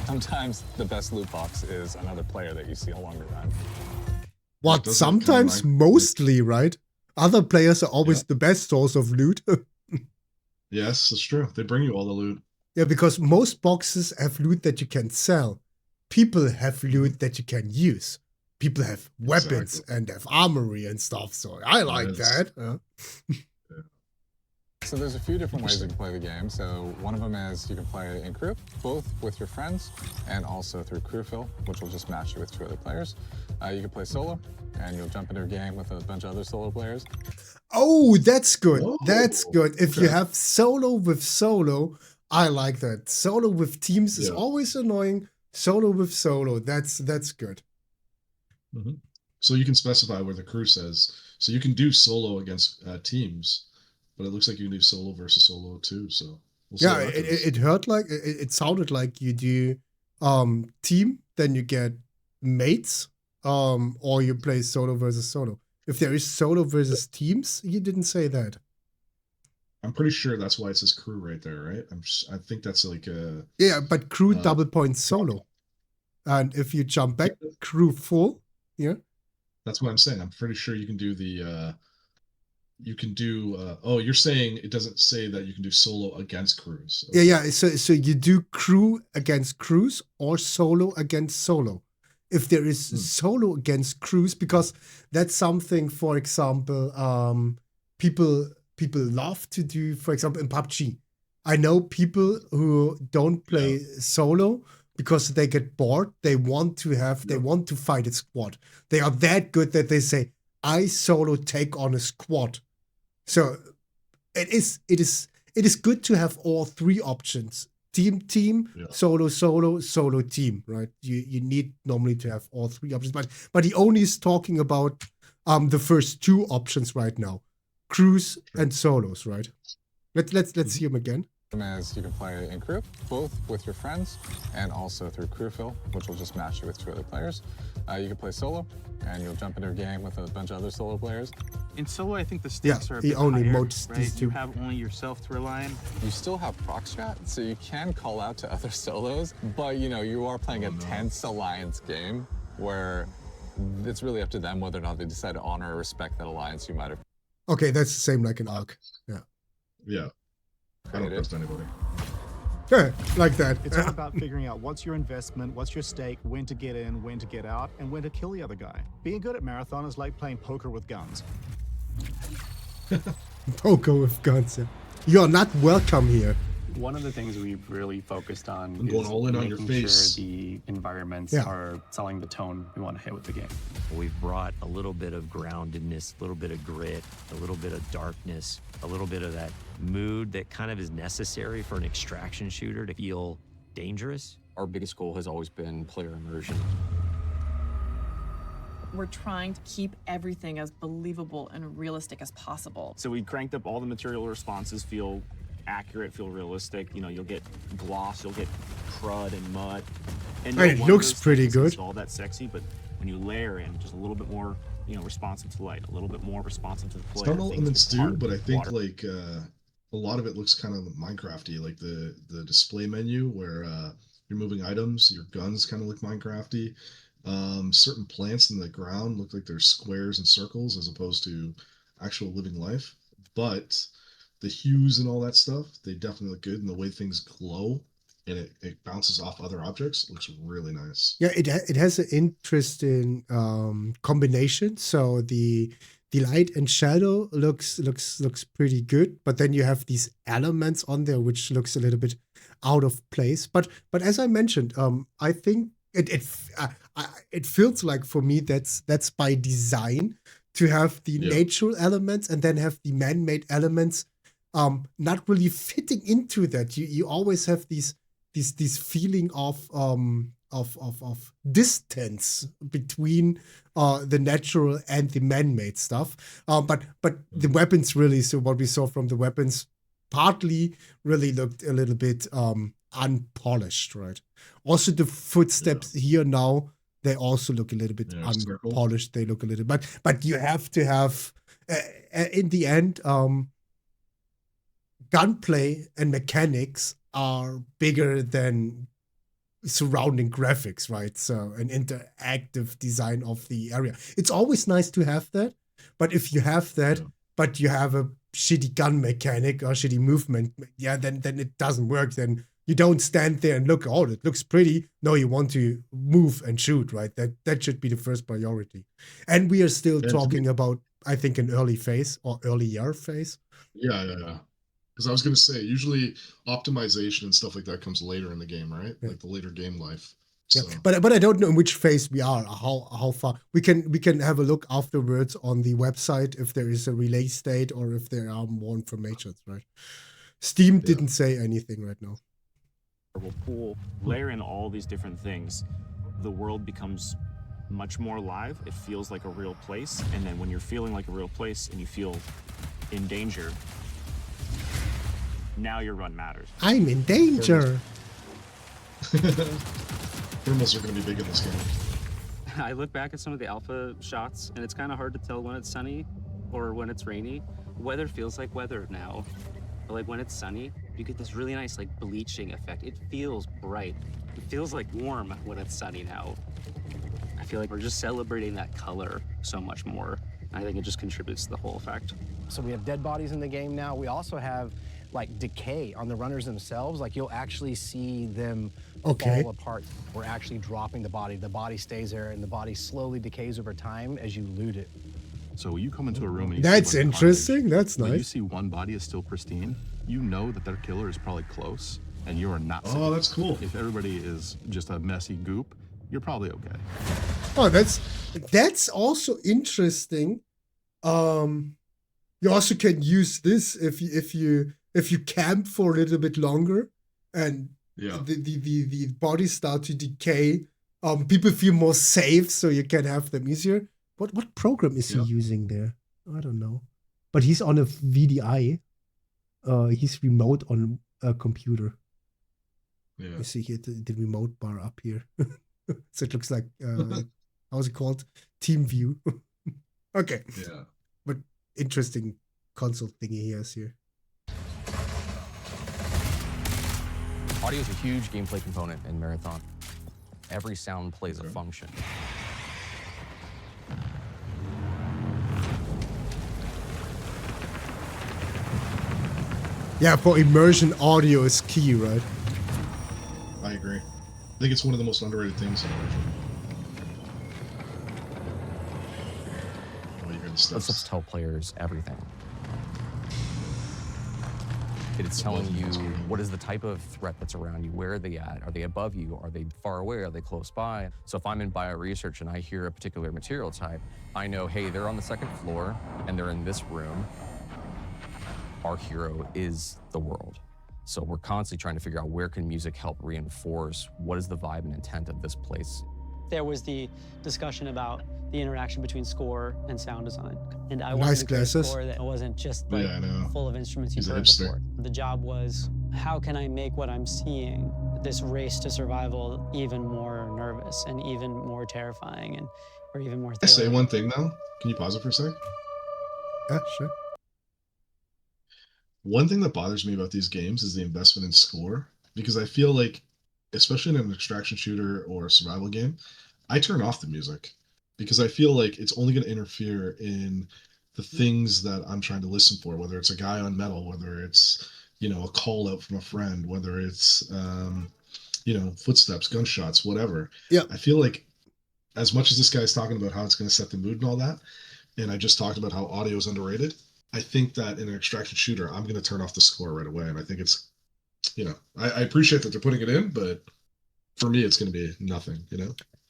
Sometimes the best loot box is another player that you see along the run. What, sometimes, mostly, right? Other players are always the best source of loot. Yes, that's true. They bring you all the loot. Yeah, because most boxes have loot that you can sell. People have loot that you can use. People have weapons and have armory and stuff. So I like that. Yeah. So there's a few different ways you can play the game. So one of them is you can play in crew, both with your friends and also through crew fill, which will just match you with 2 other players. You can play solo, and you'll jump into a game with a bunch of other solo players. Oh, that's good. Oh, That's good. If you okay. have solo with solo, I like that. Solo with teams is Yeah. always annoying. Solo with solo, that's good. Mhm. So you can specify where the crew says. So you can do solo against teams, but it looks like you can do solo versus solo too. So we'll see Yeah, how that goes. it hurt like it sounded like you do team, then you get mates, or you play solo versus solo. If there is solo versus teams, you didn't say that. I'm pretty sure that's why it says crew right there, right? I think that's like a Yeah, but crew uh, double point solo. And if you jump back, crew full. Yeah. that's what I'm saying. I'm pretty sure you can do the you can do oh, you're saying it doesn't say that you can do solo against crews. Yeah, yeah. So you do crew against crews or solo against solo. If there is solo against crews, because that's something, for example, people love to do, for example, in PUBG. I know people who don't play solo because they get bored. They want to fight a squad. They are that good that they say, I solo take on a squad. So it is good to have all 3 options: team, solo, solo, team. Right? You need normally to have all 3 options, but he only is talking about the first 2 options right now: crews and solos. Right? Let's see him again. Is you can play in crew, both with your friends and also through crew fill, which will just match you with 2 other players. You can play solo, and you'll jump into a game with a bunch of other solo players. In solo, I think the stakes are a bit only higher, modes right? these 2. You have only yourself to rely on. You still have proc strat, so you can call out to other solos, but you are playing a tense alliance game where it's really up to them whether or not they decide to honor or respect that alliance you might have. Okay, that's the same like an ARC. Yeah. Yeah. I don't trust anybody. Yeah, like that. It's all about figuring out what's your investment, what's your stake, when to get in, when to get out, and when to kill the other guy. Being good at Marathon is like playing poker with guns. Poker with guns. Yeah. You're not welcome here. One of the things we've really focused on I'm going is all in on your making face. sure the environments Yeah. are selling the tone we want to hit with the game. We've brought a little bit of groundedness, a little bit of grit, a little bit of darkness, a little bit of that mood that kind of is necessary for an extraction shooter to feel dangerous. Our biggest goal has always been player immersion. We're trying to keep everything as believable and realistic as possible. So we cranked up all the material responses, feel accurate, feel realistic. You'll get gloss, you'll get crud and mud. And It looks pretty good. It's all that sexy, but when you layer in just a little bit more, responsive to light, a little bit more responsive to the player. Some elements do, hard, but I think water. like a lot of it looks kind of Minecrafty, like the display menu where you're moving items, your guns kind of look Minecrafty. Certain plants in the ground look like they're squares and circles as opposed to actual living life. But the hues and all that stuff, they definitely look good, and the way things glow and it bounces off other objects looks really nice. Yeah, it has an interesting combination. So the light and shadow looks pretty good, but then you have these elements on there which looks a little bit out of place. But as I mentioned, I think it feels like for me that's by design to have the natural elements and then have the man-made elements not really fitting into that. You always have these feeling of distance between the natural and the man-made stuff. But the weapons really, so what we saw from the weapons partly really looked a little bit unpolished, right? Also the footsteps here now, they also look a little bit unpolished. They look a little, but you have to have in the end gunplay and mechanics are bigger than surrounding graphics, right? So an interactive design of the area. It's always nice to have that, but if you have that, but you have a shitty gun mechanic or shitty movement, then it doesn't work. Then you don't stand there and look, oh, it looks pretty. No, you want to move and shoot, right? That should be the first priority. And we are still talking about, I think, an early phase or earlier phase. Yeah. Because I was going to say, usually optimization and stuff like that comes later in the game, right? Yeah. Like the later game life. Yeah, So but I don't know in which phase we are. How far we can have a look afterwards on the website if there is a release date or if there are more information. Right? Steam didn't say anything right now. Pool, layer in all these different things, the world becomes much more alive. It feels like a real place, and then when you're feeling like a real place and you feel in danger, now your run matters. I'm in danger. thermals are going to be big in this game. I look back at some of the alpha shots, and it's kind of hard to tell when it's sunny or when it's rainy. Weather feels like weather now. But like when it's sunny, you get this really nice like bleaching effect. It feels bright. It feels like warm when it's sunny now. I feel like we're just celebrating that color so much more. I think it just contributes to the whole effect. So we have dead bodies in the game now. We also have like decay on the runners themselves. Like you'll actually see them fall apart. We're actually dropping the body. The body stays there and the body slowly decays over time as you loot it. So you come into a room and you That's see one interesting. carnage. That's When you nice. see one body is still pristine, you know that their killer is probably close, and you are not. Oh, that's cool. If everybody is just a messy goop, you're probably okay. Oh, that's also interesting. You also can use this if you camp for a little bit longer, and the bodies start to decay. People feel more safe, so you can have them easier. What program is he using there? I don't know. But he's on a VDI. He's remote on a computer. Yeah. You see here the remote bar up here. So it looks like how's it called? Team view. Okay. Yeah. But interesting console thingy he has here. Audio is a huge gameplay component in Marathon. Every sound plays a function. Yeah, for immersion, audio is key, right? I agree. I think it's one of the most underrated things in immersion. Let's tell players everything. It's telling you what is the type of threat that's around you. Where are they at? Are they above you? Are they far away? Are they close by? So if I'm in bioresearch and I hear a particular material type, I know, hey, they're on the second floor and they're in this room. Our hero is the world. So we're constantly trying to figure out where can music help reinforce what is the vibe and intent of this place. There was the discussion about the interaction between score and sound design. And I Nice wanted to create a glasses. score that wasn't just like Yeah, I know. full of instruments He's you've a heard hipster. before. The job was, how can I make what I'm seeing, this race to survival, even more nervous and even more terrifying and or even more Can I say thrilling? one thing though? Can you pause it for a sec? Yeah, sure. One thing that bothers me about these games is the investment in score, because I feel like, especially in an extraction shooter or a survival game, I turn off the music because I feel like it's only going to interfere in the things that I'm trying to listen for, whether it's a guy on metal, whether it's, a call out from a friend, whether it's, footsteps, gunshots, whatever. Yeah. I feel like as much as this guy's talking about how it's going to set the mood and all that, and I just talked about how audio is underrated, I think that in an extraction shooter, I'm going to turn off the score right away. And I think it's, I appreciate that they're putting it in, but for me, it's going to be nothing,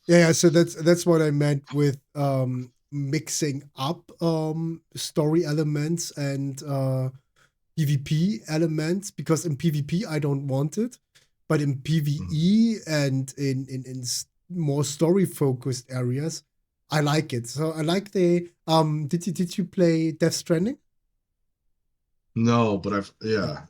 Yeah, so that's what I meant with mixing up story elements and PvP elements, because in PvP I don't want it, but in PvE and in more story focused areas, I like it. So I like the did you play Death Stranding? No, but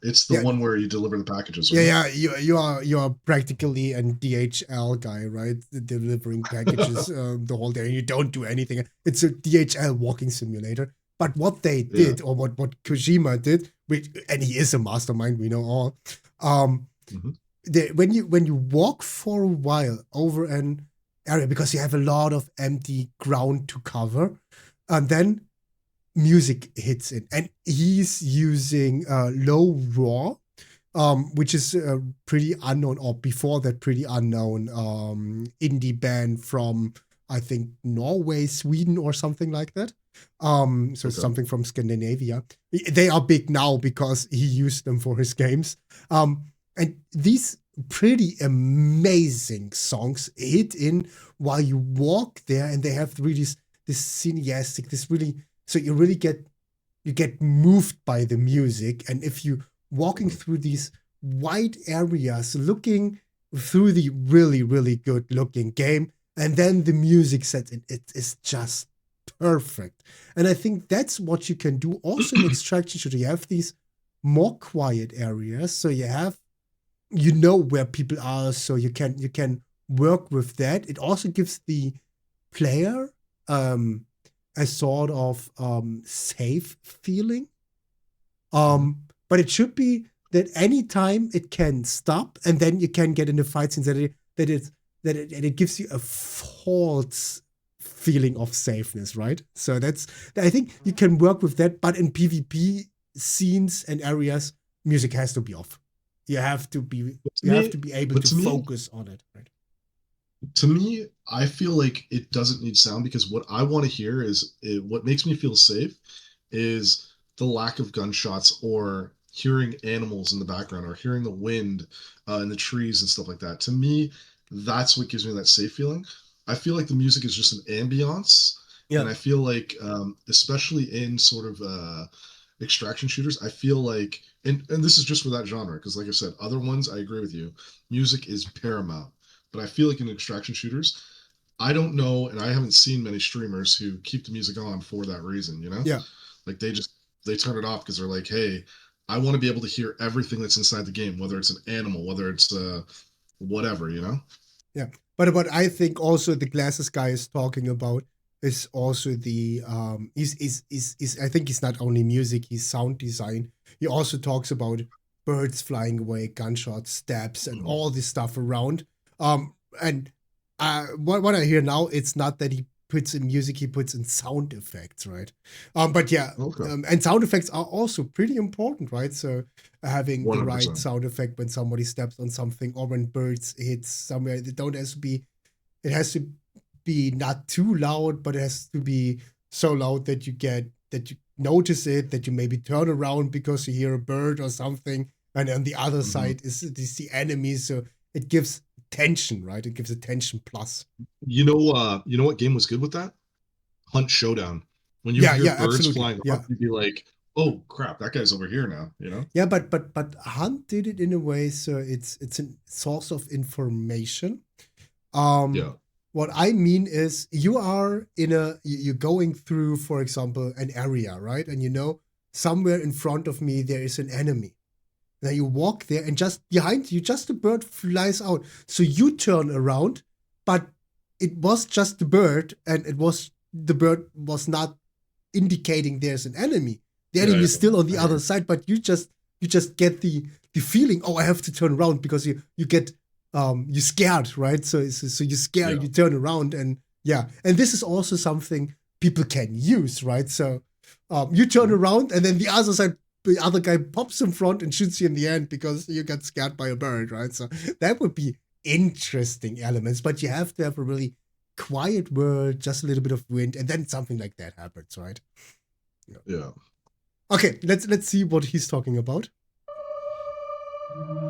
it's the Yeah. one where you deliver the packages. Yeah, Right? yeah, you are practically an DHL guy, right? Delivering packages the whole day, and you don't do anything. It's a DHL walking simulator. But what they did, or what Kojima did, and he is a mastermind, we know all. When you walk for a while over an area, because you have a lot of empty ground to cover, and then music hits in, and he's using low raw, which is pretty unknown, or before that pretty unknown indie band from I think, Norway, Sweden, or something like that. So Okay. something from Scandinavia. They are big now because he used them for his games. And these pretty amazing songs hit in while you walk there, and they have really this cineastic, this really, so you really get moved by the music. And if you walking through these wide areas, looking through the really, really good looking game, and then the music sets in, it is just perfect. And I think that's what you can do also in extraction shooter. You have these more quiet areas, so you know where people are, so you can work with that. It also gives the player a sort of safe feeling. But it should be that anytime it can stop, and then you can get into fight scenes that it gives you a false feeling of safeness, right? So I think you can work with that, but in PvP scenes and areas, music has to be off. You have to be able to focus on it, right? To me, I feel like it doesn't need sound, because what I want to hear is what makes me feel safe is the lack of gunshots, or hearing animals in the background, or hearing the wind in the trees and stuff like that. To me, that's what gives me that safe feeling. I feel like the music is just an ambiance. Yeah. And I feel like, especially in sort of extraction shooters, I feel like, and this is just for that genre, because like I said, other ones, I agree with you, music is paramount. But I feel like in extraction shooters, I don't know, and I haven't seen many streamers who keep the music on for that reason, you know? Yeah. Like they turn it off because they're like, hey, I want to be able to hear everything that's inside the game, whether it's an animal, whether it's whatever, you know? Yeah. But what I think also the glasses guy is talking about is also the is I think he's not only music, he's sound design. He also talks about birds flying away, gunshots, stabs, and all this stuff around. And what I hear now, it's not that he puts in music, he puts in sound effects, right? But yeah, and sound effects are also pretty important, right? So having the right 100%. sound effect when somebody steps on something, or when birds hit somewhere, it has to be not too loud, but it has to be so loud that you notice it, that you maybe turn around because you hear a bird or something, and on the other side is the enemy. So it gives tension, right? It gives a tension plus. You know what game was good with that? Hunt Showdown. When you hear birds absolutely. flying up, you'd be like, oh crap, that guy's over here now, you know? Yeah, but Hunt did it in a way so it's a source of information. What I mean is you're going through, for example, an area, right? And you know, somewhere in front of me there is an enemy. Now you walk there, and just behind you, just a bird flies out. So you turn around, but it was just the bird, and the bird was not indicating there's an enemy. The enemy is still on the other side, but you just get the feeling, oh, I have to turn around, because you get you're scared, right? So you're scared, you turn around, and and this is also something people can use, right? So you turn around, and then the other guy pops in front and shoots you in the end because you got scared by a bird, right? So that would be interesting elements, but you have to have a really quiet world, just a little bit of wind, and then something like that happens, right? Yeah. Okay, let's see what he's talking about.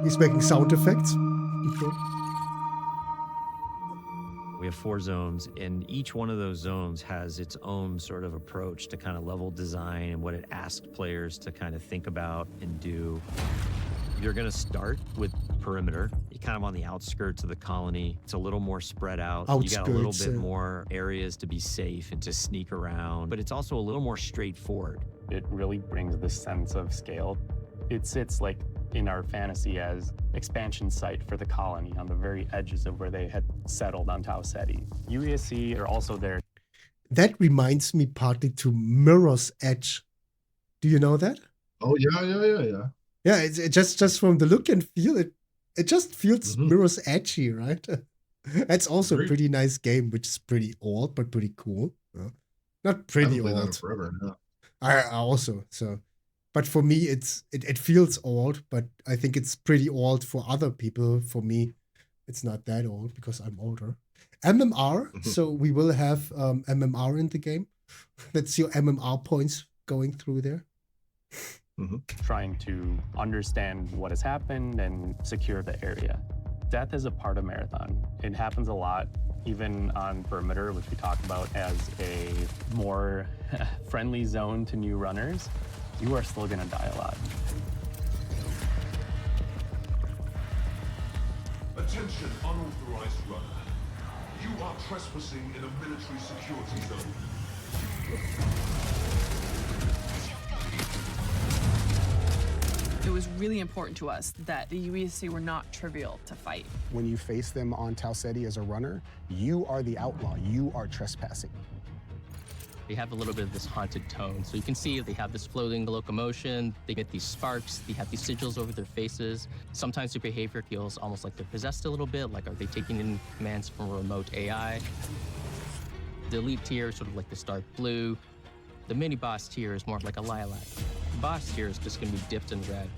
He's making sound effects. Okay. We have 4 zones, and each one of those zones has its own sort of approach to kind of level design and what it asks players to kind of think about and do. You're going to start with perimeter. You're kind of on the outskirts of the colony. It's a little more spread out. You got a little bit more areas to be safe and to sneak around, but it's also a little more straightforward. It really brings this sense of scale. It sits like in our fantasy as expansion site for the colony on the very edges of where they had settled on Tau Ceti. UESC are also there. That reminds me partly to Mirror's Edge. Do you know that? Oh yeah. Yeah, it's just from the look and feel, it just feels Mirror's Edgy, right? That's also a pretty nice game, which is pretty old but pretty cool. Not pretty I haven't played that in old. forever, no. I also so, but for me it feels old, but I think it's pretty old for other people. For me, It's not that old because I'm older. MMR. So we will have MMR in the game. That's your MMR points going through there. Trying to understand what has happened and secure the area. Death is a part of Marathon. It happens a lot, even on Perimeter, which we talk about as a more friendly zone to new runners. You are still gonna die a lot. Attention, unauthorized runner. You are trespassing in a military security zone. It was really important to us that the UESC were not trivial to fight. When you face them on Tau Ceti as a runner, you are the outlaw. You are trespassing. They have a little bit of this haunted tone. So you can see they have this floating locomotion, they get these sparks, they have these sigils over their faces. Sometimes their behavior feels almost like they're possessed a little bit, like are they taking in commands from a remote AI? The elite tier is sort of like this dark blue. The mini boss tier is more like a lilac. The boss tier is just gonna be dipped in red.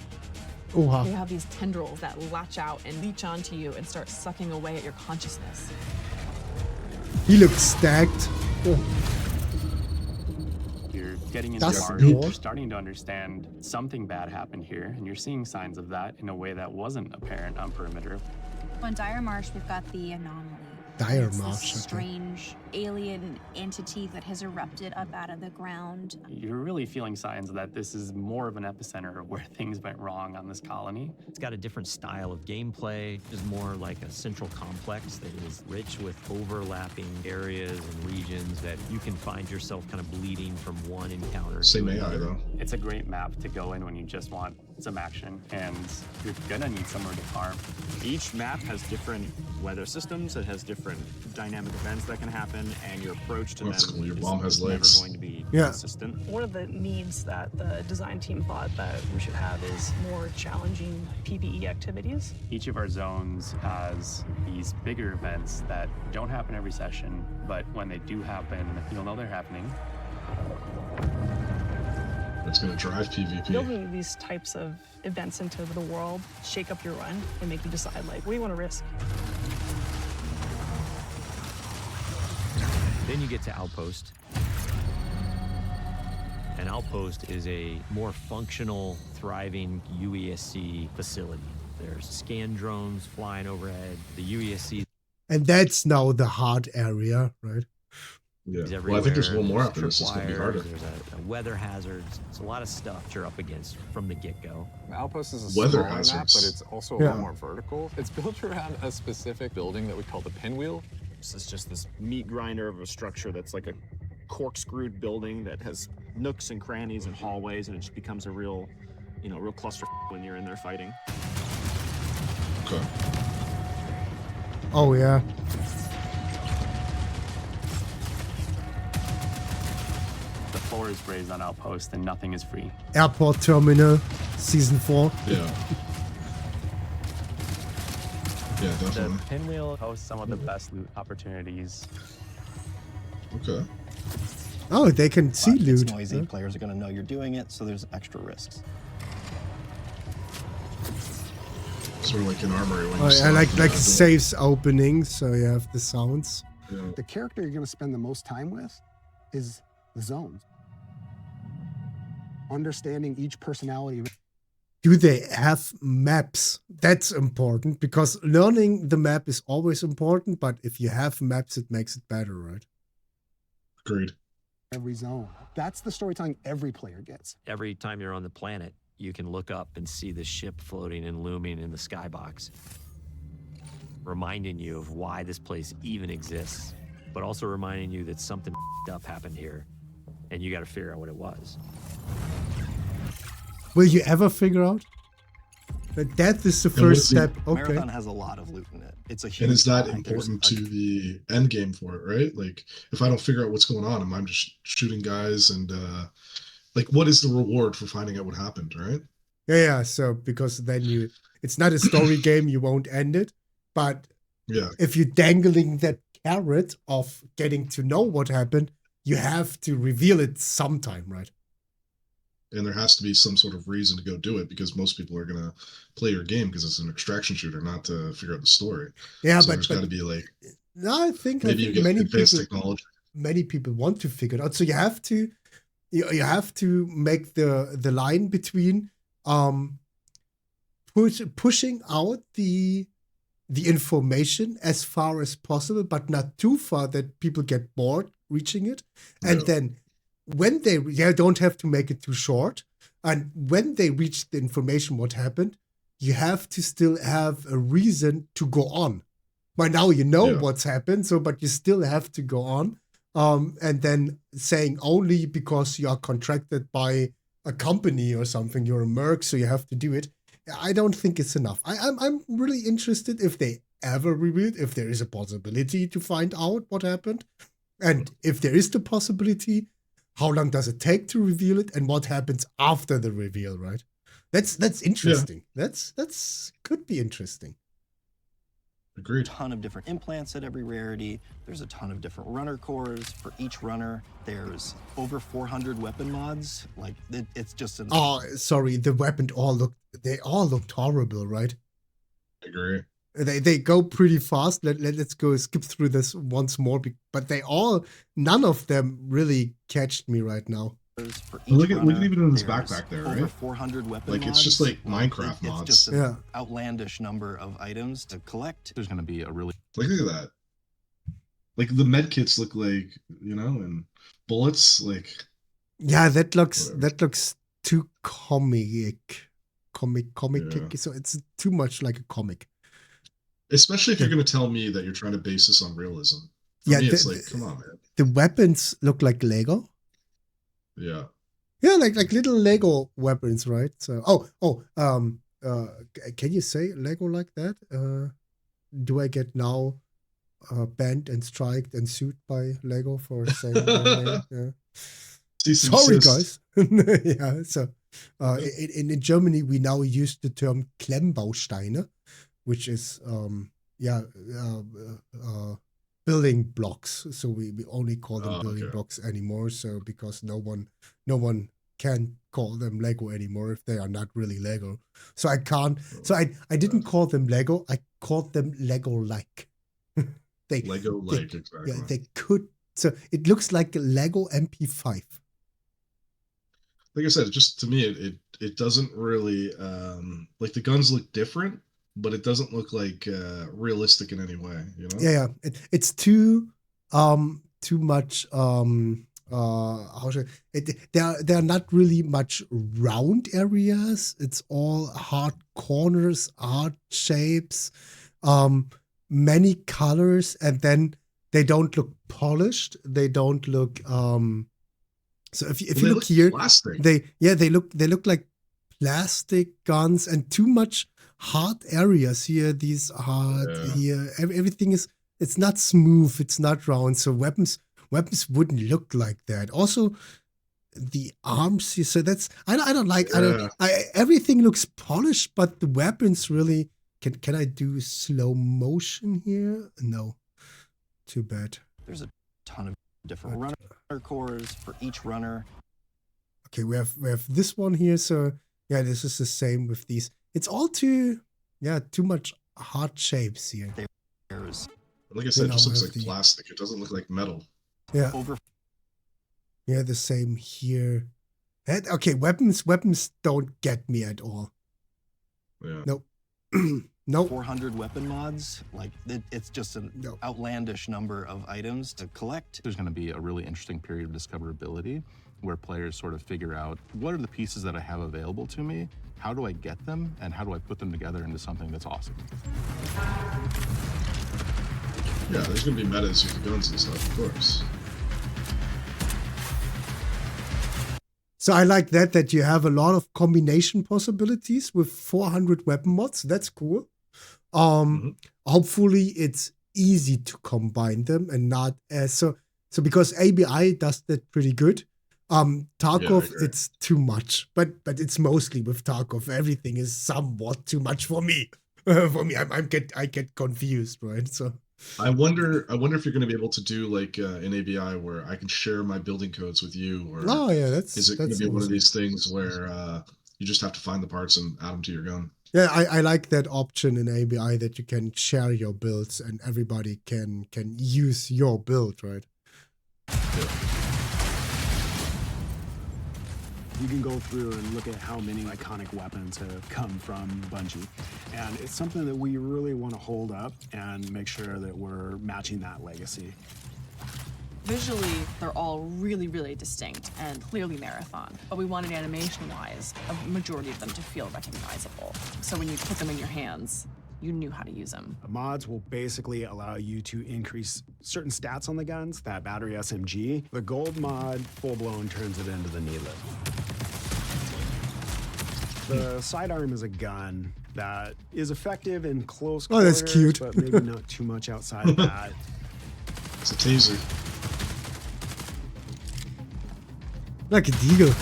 You have these tendrils that latch out and leech onto you and start sucking away at your consciousness. He looks stacked. You're getting into That's Mars, good. you're starting to understand something bad happened here, and you're seeing signs of that in a way that wasn't apparent on Perimeter. On Dire Marsh, we've got the anomaly. Dire It's this Marsh, okay. strange alien entity that has erupted up out of the ground. You're really feeling signs that this is more of an epicenter of where things went wrong on this colony. It's got a different style of gameplay. It's more like a central complex that is rich with overlapping areas and regions that you can find yourself kind of bleeding from one encounter Same to AI another. though. It's a great map to go in when you just want some action, and you're gonna need somewhere to farm. Each map has different weather systems. It has different dynamic events that can happen, and your approach to That's them cool. Your is bomb has never legs. going to be Yeah. consistent. One of the needs that the design team thought that we should have is more challenging PvE activities. Each of our zones has these bigger events that don't happen every session, but when they do happen, you'll know they're happening. It's going to drive PvP. Building these types of events into the world shake up your run and make you decide, like, what do you want to risk? Then you get to Outpost. And Outpost is a more functional, thriving UESC facility. There's scan drones flying overhead. The UESC And that's now the hard area, right? Yeah. is Well, everywhere. I think there's one more There's after this. It's going to be tripwires, harder. There's a weather hazards. It's a lot of stuff you're up against from the get-go. Outpost is a Weather smaller map, hazards. but it's also a Yeah. lot more vertical. It's built around a specific building that we call the pinwheel. This is just this meat grinder of a structure that's like a corkscrewed building that has nooks and crannies and hallways, and it just becomes a real, real cluster when you're in there fighting. Okay. Oh yeah. The floor is raised on Outpost, and nothing is free. Airport Terminal, Season 4. Yeah. Yeah, The definitely. Pinwheel hosts some of the best loot opportunities. Okay. Oh, they can see But loot. It's noisy. huh? Players are going to know you're doing it, so there's extra risks. Sort of like an armory when you Oh, start I like from the door. saves opening, so you have the sounds. Yeah. The character you're going to spend the most time with is the zones. Understanding each personality. Do they have maps? That's important because learning the map is always important, but if you have maps, it makes it better, right? Agreed. Every zone. That's the storytelling every player gets. Every time you're on the planet, you can look up and see the ship floating and looming in the skybox, reminding you of why this place even exists, but also reminding you that something up happened here, and you got to figure out what it was. Will you ever figure out? That death is the And what's first the- step. Okay. Marathon has a lot of loot in it. It's a huge And is that map. There's important to the end game for it, right? Like, if I don't figure out what's going on, I'm just shooting guys, and like, what is the reward for finding out what happened, right? Yeah. So because then it's not a story game, you won't end it. But Yeah. if you're dangling that carrot of getting to know what happened, you have to reveal it sometime, right? and there has to be some sort of reason to go do it, because most people are gonna play your game because it's an extraction shooter, not to figure out the story. Yeah, so but there's got to be like no, I think maybe you get many advanced people technology. want to figure it out. So you have to make the line between pushing out the information as far as possible, but not too far that people get bored reaching it. And then when they don't have to make it too short. And when they reach the information what happened, you have to still have a reason to go on. By now you know what's happened, but you still have to go on. And then saying only because you are contracted by a company or something, you're a merc, so you have to do it. I don't think it's enough. I'm really interested if they ever reveal it, if there is a possibility to find out what happened. And if there is the possibility, how long does it take to reveal it, and what happens after the reveal, right? That's interesting. That's could be interesting. Agreed. A ton of different implants at every rarity. There's a ton of different runner cores for each runner. There's over 400 weapon mods. Like it's just an sorry, the weapon they all looked horrible, right? I agree. They go pretty fast. Let's go skip through this once more, but none of them really catched me right now. Look at even in this backpack there, over right? 400 weapon Like mods. it's just like Minecraft mods. It's just an outlandish number of items to collect. There's going to be a really look at that. Like the med kits look like, and bullets like. Yeah, that looks too comic. So it's too much like a comic. Especially if you're going to tell me that you're trying to base this on realism. For me, it's like, come on, man. The weapons look like Lego. Yeah. Yeah, like little Lego weapons, right? So, can you say Lego like that? Do I get now banned and striked and sued by Lego for saying that name? Yeah. Sorry, guys. Yeah. So, in Germany, we now use the term Klemmbausteine, which is building blocks. So we only call them building blocks anymore. So because no one can call them Lego anymore if they are not really Lego. So I can't. So I didn't call them Lego. I called them Lego-like. Lego-like, exactly. Yeah, they could. So it looks like a Lego MP5. Like I said, just to me, it doesn't really like the guns look different, but it doesn't look like realistic in any way, Yeah. It's too much. How should there are not really much round areas. It's all hard corners, hard shapes, many colors, and then they don't look polished. They don't look. So if you look here, plastic. they look like plastic guns, and too much hard areas here. These hard here. Everything it's not smooth. It's not round. So weapons wouldn't look like that. Also, the arms here. So that's I don't like. Everything looks polished, but the weapons really. Can I do slow motion here? No. Too bad. There's a ton of different runner cores for each runner. Okay, we have this one here. So yeah, this is the same with these. It's all too much hard shapes here. Like I said, it just looks like plastic. It doesn't look like metal. Yeah. Yeah, the same here. Okay, weapons don't get me at all. Yeah. Nope. Nope. 400 weapon mods. Like it's just an outlandish number of items to collect. There's going to be a really interesting period of discoverability where players sort of figure out what are the pieces that I have available to me, how do I get them, and how do I put them together into something that's awesome. Yeah, there's going to be metas with the guns and stuff, of course. So I like that you have a lot of combination possibilities with 400 weapon mods. That's cool. Hopefully it's easy to combine them and not so because ABI does that pretty good. Tarkov, it's too much, but it's mostly with Tarkov. Everything is somewhat too much for me. For me, I get confused, right? So I wonder if you're going to be able to do like an ABI where I can share my building codes with you, or Oh yeah, is it going to be one of awesome. these things where you just have to find the parts and add them to your gun? Yeah, I like that option in ABI that you can share your builds and everybody can use your build, right? You can go through and look at how many iconic weapons have come from Bungie. And it's something that we really want to hold up and make sure that we're matching that legacy. Visually, they're all really, really distinct and clearly Marathon, but we wanted animation-wise a majority of them to feel recognizable. So when you put them in your hands, you knew how to use them. The mods will basically allow you to increase certain stats on the guns, that battery SMG. The gold mod, full-blown, turns it into the needlet. The sidearm is a gun that is effective in close quarters, that's cute. but maybe not too much outside of that. It's a taser. Like a deagle.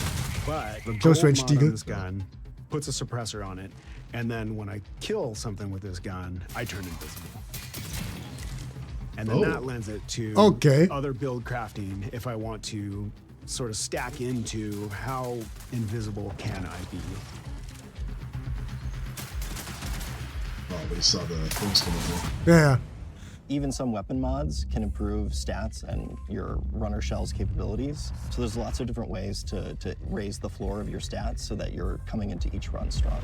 But the Close gold range mod on deagle. this gun puts a suppressor on it, and then when I kill something with this gun, I turn invisible. And then that lends it to other build crafting if I want to sort of stack into how invisible can I be. Oh, but he saw the things come over. Yeah. Even some weapon mods can improve stats and your runner shell's capabilities. So there's lots of different ways to raise the floor of your stats so that you're coming into each run strong.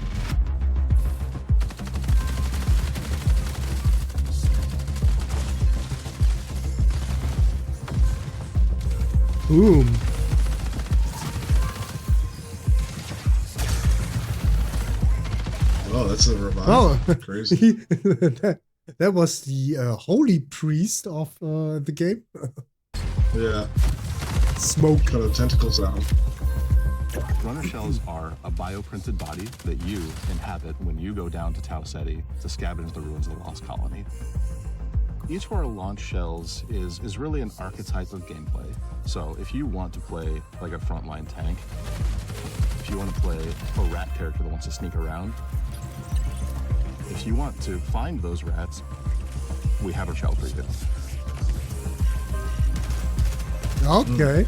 Boom. Oh, that's a revival. Oh, Crazy. that was the holy priest of the game. Yeah. Smoke. Cut the tentacles out. Runner shells are a bioprinted body that you inhabit when you go down to Tau Ceti to scavenge the ruins of the Lost Colony. Each of our launch shells is really an archetype of gameplay. So if you want to play like a frontline tank, if you want to play a rat character that wants to sneak around, if you want to find those rats, we have a shell for you. Okay.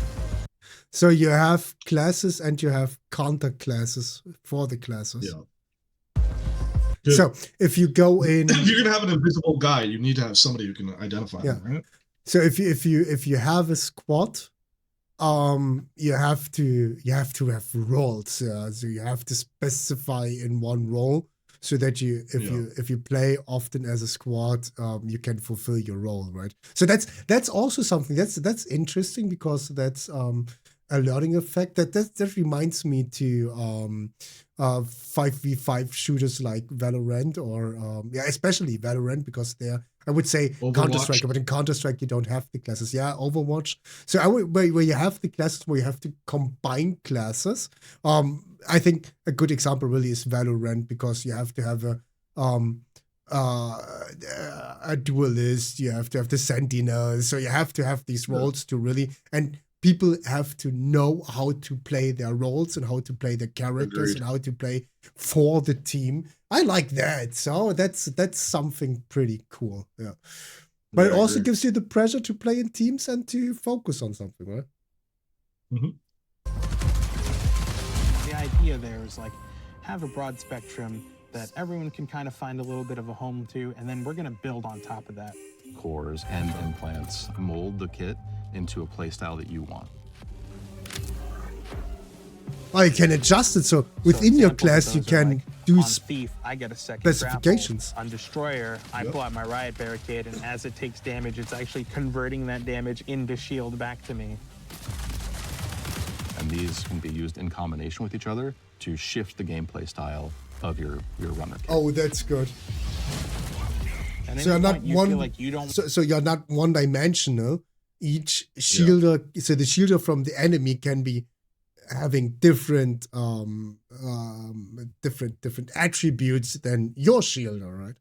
So you have classes and you have counter classes for the classes. Yeah. Good. So if you go in, if you're gonna have an invisible guy, you need to have somebody who can identify him, right? So if you have a squad, you have to have roles. So you have to specify in one role so that if you play often as a squad, you can fulfill your role, right? So that's also something that's interesting because that's a learning effect that reminds me to 5v5 shooters like Valorant or especially Valorant because they're I would say Counter-Strike, but in Counter-Strike you don't have the classes. Yeah, Overwatch. So where you have the classes where you have to combine classes. I think a good example really is Valorant because you have to have a duelist, you have to have the sentinel, so you have to have these roles to really and people have to know how to play their roles and how to play their characters and how to play for the team. I like that. So that's something pretty cool. Yeah. But it also gives you the pressure to play in teams and to focus on something, right? Mm-hmm. The idea there is like have a broad spectrum that everyone can kind of find a little bit of a home to, and then we're going to build on top of that. Cores and implants mold the kit into a playstyle that you want. Oh, you can adjust it so within your class you can do on Thief, I get a second specifications. Grapple. On Destroyer, I pull out my Riot Barricade, and as it takes damage, it's actually converting that damage into shield back to me. And these can be used in combination with each other to shift the gameplay style of your runner kit. Oh, that's good. At So you're any not point you one. feel like you don't. So you're not one-dimensional. Each shielder, so the shielder from the enemy can be having different different attributes than your shielder, right?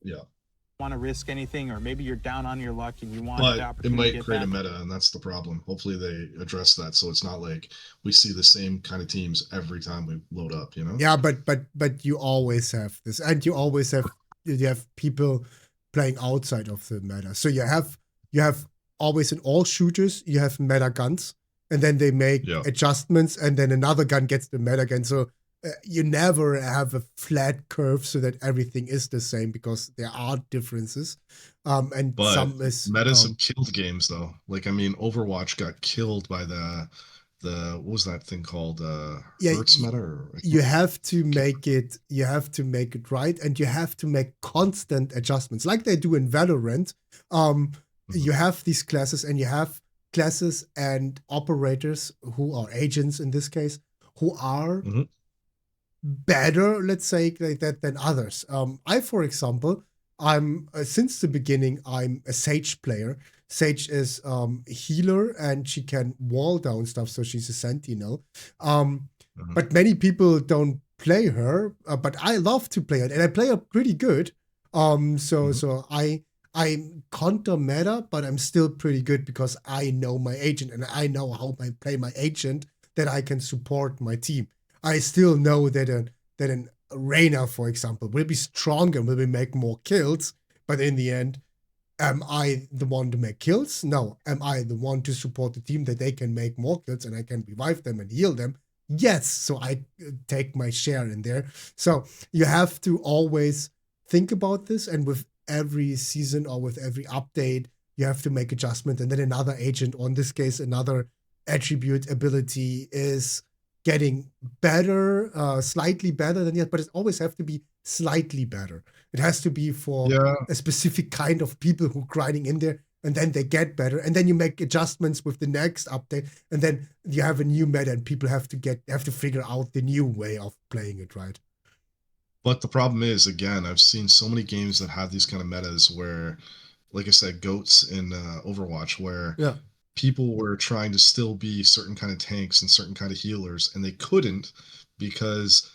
Yeah. Want to risk anything, or maybe you're down on your luck and you want the But it opportunity to might get create that. a meta, and that's the problem. Hopefully they address that so it's not like we see the same kind of teams every time we load up, you know? Yeah, but you always have this, and you have people playing outside of the meta. So you have always in all shooters, you have meta guns, and then they make adjustments, and then another gun gets the meta gun. So you never have a flat curve so that everything is the same, because there are differences. And But some is metas have killed games though. Like, I mean, Overwatch got killed by the what was that thing called? Hertz meta? Or, you have to make it right, and you have to make constant adjustments like they do in Valorant. You have these classes, and you have classes and operators who are agents in this case, who are better, let's say, like that than others. I, for example, I'm since the beginning, I'm a Sage player. Sage is a healer, and she can wall down stuff, so she's a sentinel. But many people don't play her, but I love to play her, and I play her pretty good. So I'm counter meta, but I'm still pretty good because I know my agent, and I know how I play my agent, that I can support my team. I still know that an Reyna, for example, will be stronger, will make more kills, but in the end, am I the one to make kills? No. Am I the one to support the team that they can make more kills and I can revive them and heal them? Yes. So I take my share in there. So you have to always think about this, and with every season or with every update, you have to make adjustment, and then another agent, or in this case, another attribute ability is getting better, slightly better than yet, but it always have to be slightly better. It has to be for a specific kind of people who grinding in there, and then they get better, and then you make adjustments with the next update, and then you have a new meta, and people have to figure out the new way of playing it, right? But the problem is, again, I've seen so many games that have these kind of metas where, like I said, goats in Overwatch, where people were trying to still be certain kind of tanks and certain kind of healers, and they couldn't because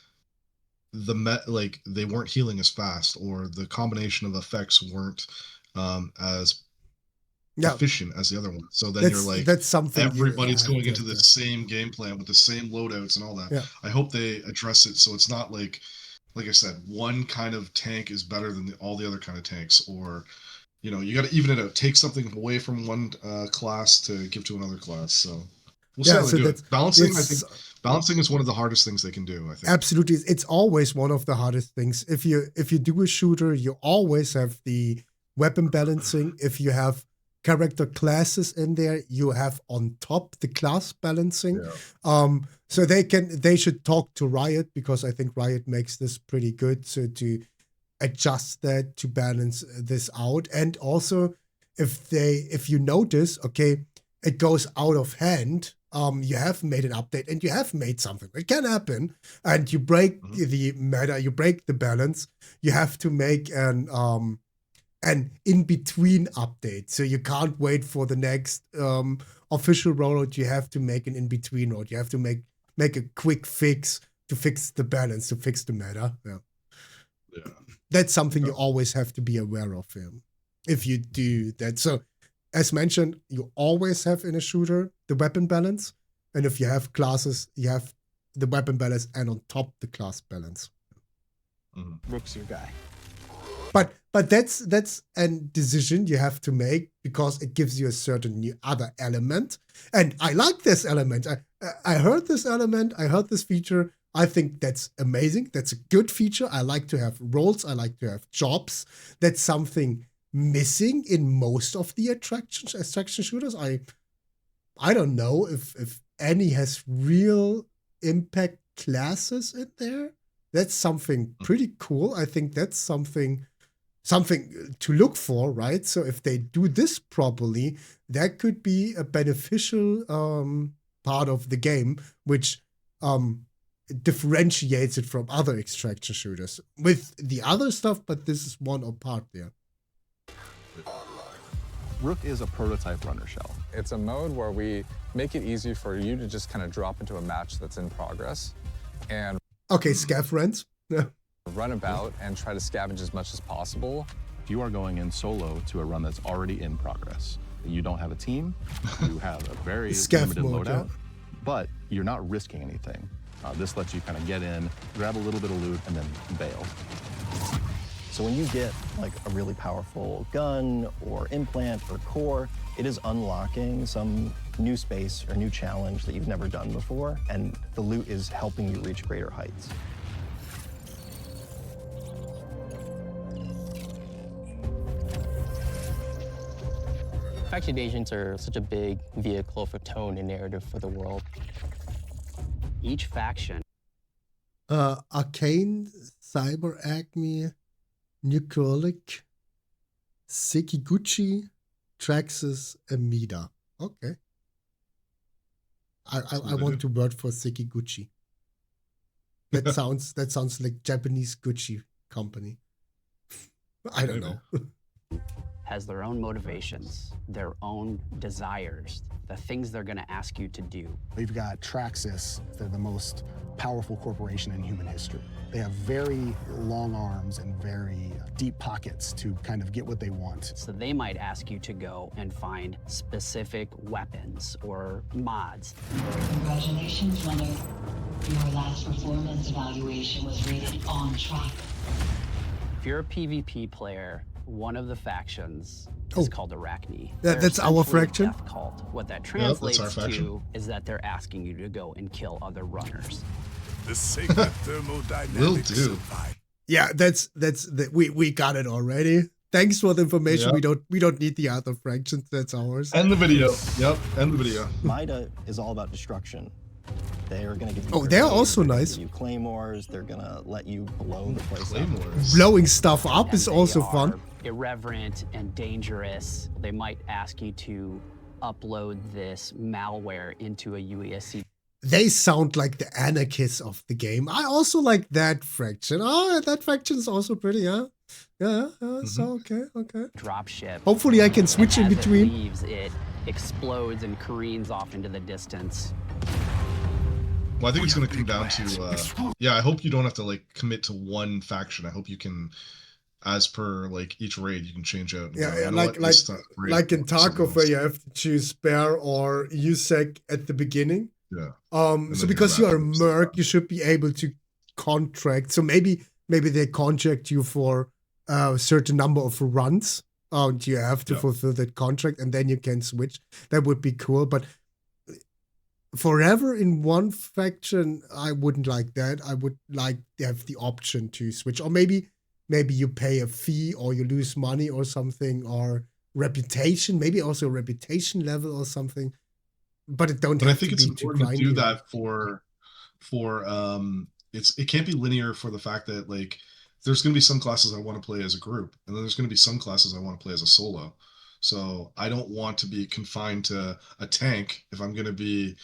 they weren't healing as fast, or the combination of effects weren't as efficient as the other one. So then you're like, that's something everybody's going into the same game plan with the same loadouts and all that. Yeah. I hope they address it so it's not like I said, one kind of tank is better than all the other kind of tanks, or you got to even it out. Take something away from one class to give to another class. So we'll see how they do it. Balancing, I think, balancing is one of the hardest things they can do, I think. Absolutely. It's always one of the hardest things. If you do a shooter, you always have the weapon balancing. If you have character classes in there, you have on top the class balancing. So they should talk to Riot, because I think Riot makes this pretty good, so to adjust that, to balance this out. And also, if you notice, okay, it goes out of hand, you have made an update and you have made something. It can happen, and you break the meta, you break the balance. You have to make an in-between update. So you can't wait for the next official rollout. You have to make an in-between road. You have to make a quick fix to fix the balance, to fix the meta. That's something you always have to be aware of if you do that. So as mentioned, you always have in a shooter the weapon balance, and if you have classes, you have the weapon balance and on top the class balance. Rook's your guy. But that's a decision you have to make, because it gives you a certain new other element. And I like this element. I heard this element. I heard this feature. I think that's amazing. That's a good feature. I like to have roles. I like to have jobs. That's something missing in most of the attraction shooters. I don't know if any has real impact classes in there. That's something pretty cool. I think that's something to look for, right? So if they do this properly, that could be a beneficial part of the game, which differentiates it from other extraction shooters with the other stuff, but this is one apart there. Rook is a prototype runner shell. It's a mode where we make it easy for you to just kind of drop into a match that's in progress and scav rents. Run about and try to scavenge as much as possible. If you are going in solo to a run that's already in progress, you don't have a team, you have a very limited loadout, but you're not risking anything. This lets you kind of get in, grab a little bit of loot, and then bail. So when you get like a really powerful gun or implant or core, it is unlocking some new space or new challenge that you've never done before, and the loot is helping you reach greater heights. Faction agents are such a big vehicle for tone and narrative for the world. Each faction. Arcane, Cyber Acme, Nucleolic, Sekiguchi, Traxxas, Amida. Okay. I want to word for Sekiguchi. That sounds like Japanese Gucci company. I don't know. Has their own motivations, their own desires, the things they're going to ask you to do. We've got Traxxas. They're the most powerful corporation in human history. They have very long arms and very deep pockets to kind of get what they want. So they might ask you to go and find specific weapons or mods. Congratulations, runner. Your last performance evaluation was rated on track. If you're a PvP player, one of the factions is called Arachne. That's our faction? Death cult. What that translates to is that they're asking you to go and kill other runners. The sacred thermodynamics. Will do. Yeah, we got it already. Thanks for the information. Yep. We don't need the other fractions. That's ours. End the video. Yep, end the video. Mida is all about destruction. They are going to give you. Oh, they're also nice. Give you claymores. They're going to let you blow the place up. Blowing stuff up And is they also are fun. Irreverent and dangerous. They might ask you to upload this malware into a UESC. They sound like the anarchists of the game. I also like that faction. Oh, that faction is also pretty, huh? Yeah, so okay. Dropship. Hopefully I can switch And in as between. It leaves, it explodes and careens off into the distance. Well, I think it's going to come down to, yeah, I hope you don't have to, like, commit to one faction. I hope you can, as per, like, each raid, you can change out. And go, Yeah, you know what, this raid like in something Tarkov else. where you have to choose Spare or USEC at the beginning. Yeah. So because you are a merc, you should be able to contract. So maybe they contract you for a certain number of runs. And you have to fulfill that contract, and then you can switch. That would be cool. But forever in one faction, I wouldn't like that. I would like to have the option to switch, or maybe you pay a fee, or you lose money, or something, or reputation. Maybe also a reputation level or something. But it don't. But I have think to it's be too important to do grindy. that for it can't be linear for the fact that, like, there's going to be some classes I want to play as a group, and then there's going to be some classes I want to play as a solo. So I don't want to be confined to a tank if I'm going to be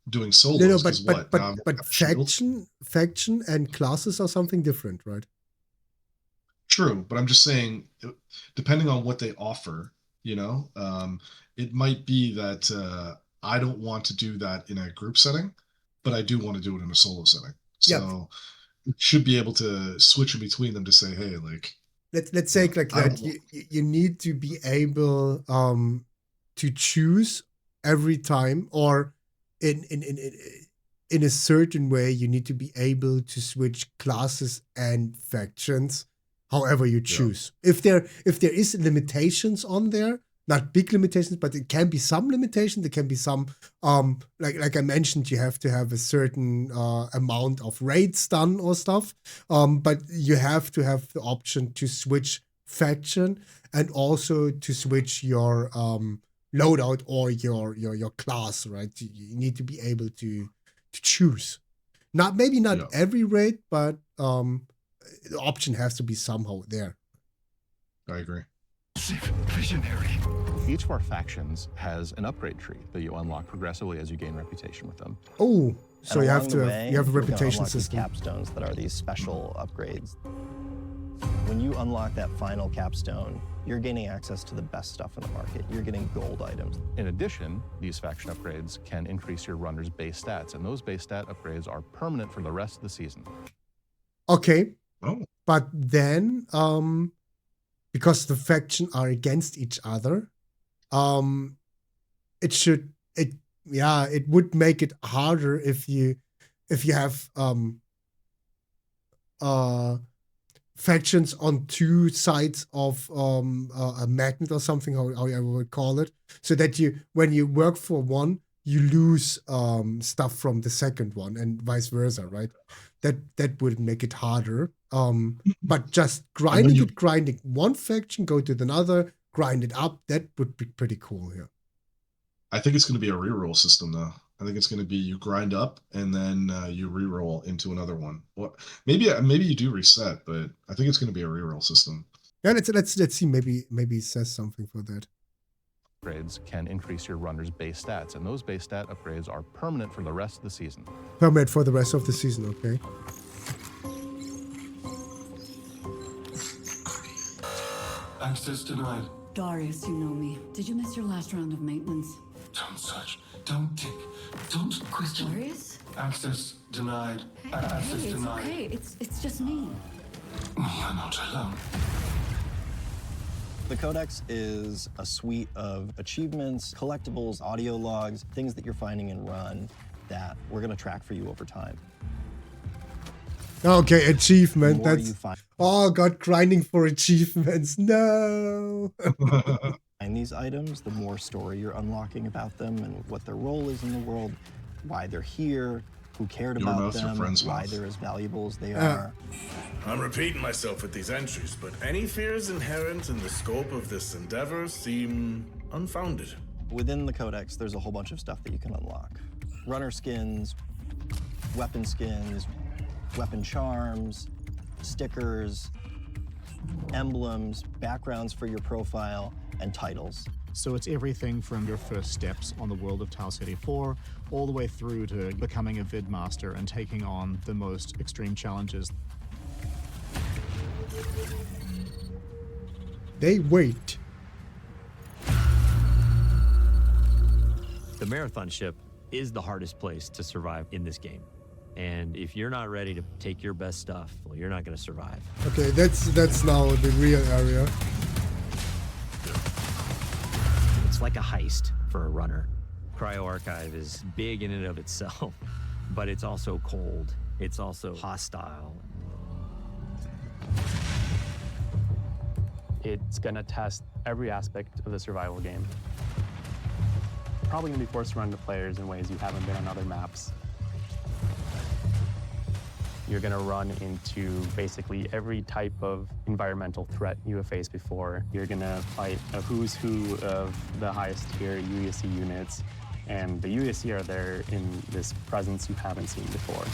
doing solos. No, 'cause what? Now I'm but faction and classes are something different, right? True, but I'm just saying, depending on what they offer, it might be that I don't want to do that in a group setting, but I do want to do it in a solo setting. So it should be able to switch in between them to say, hey, like, Let's say like that. You need to be able to choose every time, or in a certain way, you need to be able to switch classes and factions however you choose. If there is limitations on there, not big limitations, but it can be some limitations. There can be some like I mentioned, you have to have a certain amount of raids done or stuff. But you have to have the option to switch faction and also to switch your loadout or your class, right? You need to be able to choose. Not every raid, but the option has to be somehow there. I agree. Visionary. Each of our factions has an upgrade tree that you unlock progressively as you gain reputation with them. Oh, so And you have along to the have, way, you have a you're gonna reputation unlock these system. capstones that are these special upgrades. When you unlock that final capstone, you're gaining access to the best stuff in the market. You're getting gold items. In addition, these faction upgrades can increase your runner's base stats, and those base stat upgrades are permanent for the rest of the season. Okay. Oh. But then, because the faction are against each other, it would make it harder if you have factions on two sides of a magnet or something, how I would call it, so that when you work for one, you lose stuff from the second one, and vice versa, right? That would make it harder. But just grinding one faction, go to another, grind it up, that would be pretty cool. Yeah. I think it's going to be a reroll system, though. I think it's going to be you grind up and then you reroll into another one. Well, maybe you do reset, but I think it's going to be a reroll system. Yeah, let's see. Maybe it says something for that. Upgrades can increase your runner's base stats, and those base stat upgrades are permanent for the rest of the season. Permanent for the rest of the season, okay. Access denied. Darius, you know me. Did you miss your last round of maintenance? Don't search. Don't tick. Don't question. Darius? Access denied. Hey, Access it's denied. okay. It's just me. You're not alone. The Codex is a suite of achievements, collectibles, audio logs, things that you're finding in Run that we're going to track for you over time. Okay, achievement. The more That's you find- oh god, grinding for achievements. No. Find these items, the more story you're unlocking about them and what their role is in the world, why they're here, who cared Your about mouth, your them, friend's why mouth. they're as valuable as they are. I'm repeating myself with these entries, but any fears inherent in the scope of this endeavor seem unfounded. Within the Codex, there's a whole bunch of stuff that you can unlock. Runner skins, weapon charms, stickers, emblems, backgrounds for your profile, and titles. So it's everything from your first steps on the world of Tau City 4 all the way through to becoming a vid master and taking on the most extreme challenges. They wait. The marathon ship is the hardest place to survive in this game. And if you're not ready to take your best stuff, well, you're not going to survive. Okay, that's now the real area. It's like a heist for a runner. Cryo Archive is big in and of itself, but it's also cold. It's also hostile. It's gonna test every aspect of the survival game. Probably gonna be forced to run to players in ways you haven't been on other maps. You're gonna run into basically every type of environmental threat you have faced before. You're gonna fight a who's who of the highest tier UESC units, and the UESC are there in this presence you haven't seen before.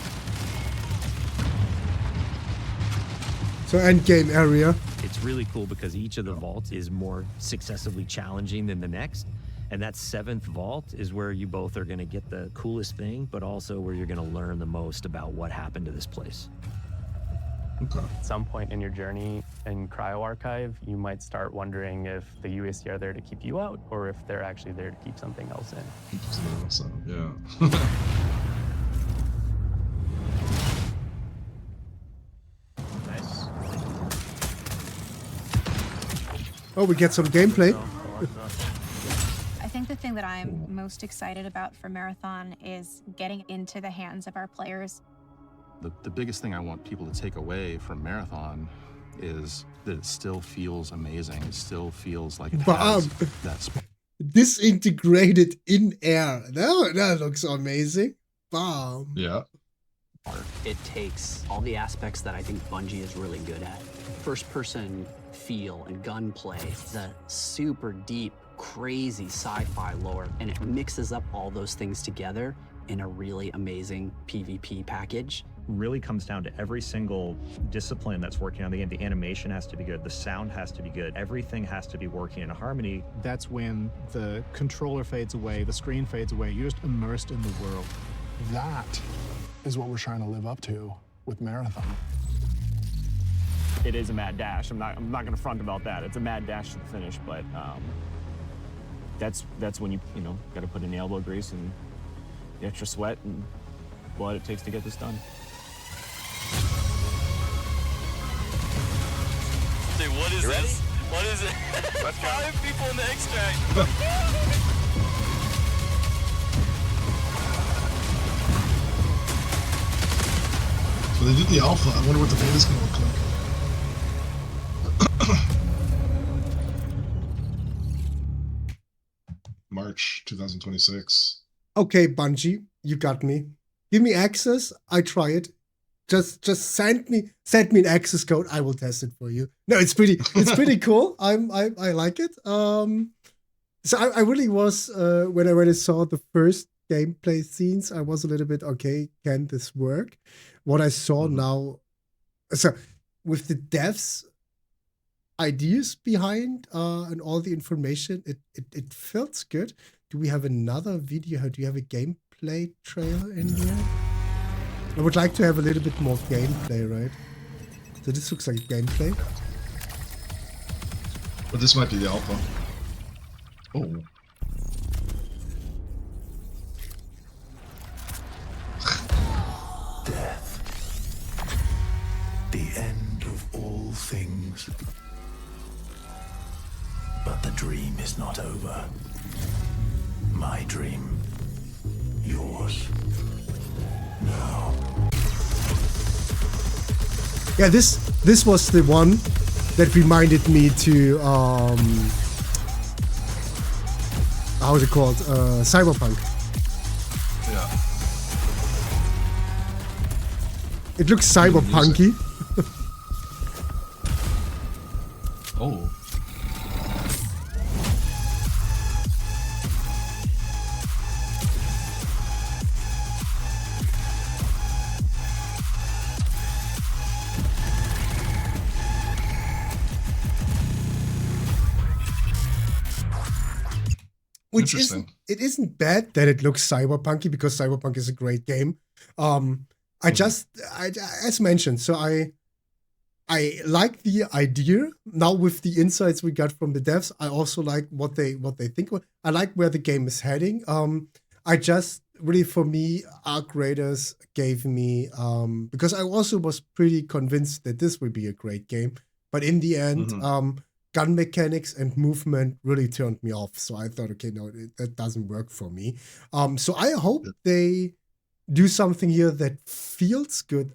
So end game area. It's really cool because each of the vaults is more successively challenging than the next. And that 7th vault is where you both are going to get the coolest thing, but also where you're going to learn the most about what happened to this place. Okay. At some point in your journey in Cryo Archive, you might start wondering if the UESC are there to keep you out or if they're actually there to keep something else in. Yeah. Nice. Oh, we get some gameplay. I think the thing that I'm most excited about for Marathon is getting into the hands of our players. The biggest thing I want people to take away from Marathon is that it still feels amazing. It still feels like it has that Disintegrated in air. That looks amazing. Bomb. Yeah. It takes all the aspects that I think Bungie is really good at. First-person feel and gunplay, the super deep, crazy sci-fi lore, and it mixes up all those things together in a really amazing PvP package. Really comes down to every single discipline that's working on the game. The animation has to be good, the sound has to be good, everything has to be working in harmony. That's when the controller fades away, the screen fades away, you're just immersed in the world. That is what we're trying to live up to with Marathon. It is a mad dash. I'm not going to front about that. It's a mad dash to the finish, but that's when you got to put in the elbow grease and the extra sweat and blood it takes to get this done. Dude, what is this? What is it? Let's go. 5 people in the extract. So they did the alpha. I wonder what the beta's gonna look like. March 2026. Okay, Bungie, you got me. Give me access. I try it. Just send me an access code. I will test it for you. No, it's pretty cool. I like it. So I really was when I saw the first gameplay scenes, I was a little bit, okay, can this work? What I saw now, so with the devs ideas behind and all the information, it feels good. Do we have another video? Do you have a gameplay trailer in here? I would like to have a little bit more gameplay, right? So this looks like gameplay. But this might be the alpha. Oh. Death. The end of all things. But the dream is not over. My dream. Yours. Now. Yeah, this was the one that reminded me to how's it called? Cyberpunk. Yeah. It looks cyberpunky. Oh. Which isn't bad that it looks cyberpunky, because Cyberpunk is a great game. As mentioned, so I like the idea. Now with the insights we got from the devs, I also like what they think. I like where the game is heading. I just really, for me, Arc Raiders gave me because I also was pretty convinced that this would be a great game, but in the end, gun mechanics and movement really turned me off. So I thought, okay, no, that doesn't work for me. So I hope they do something here that feels good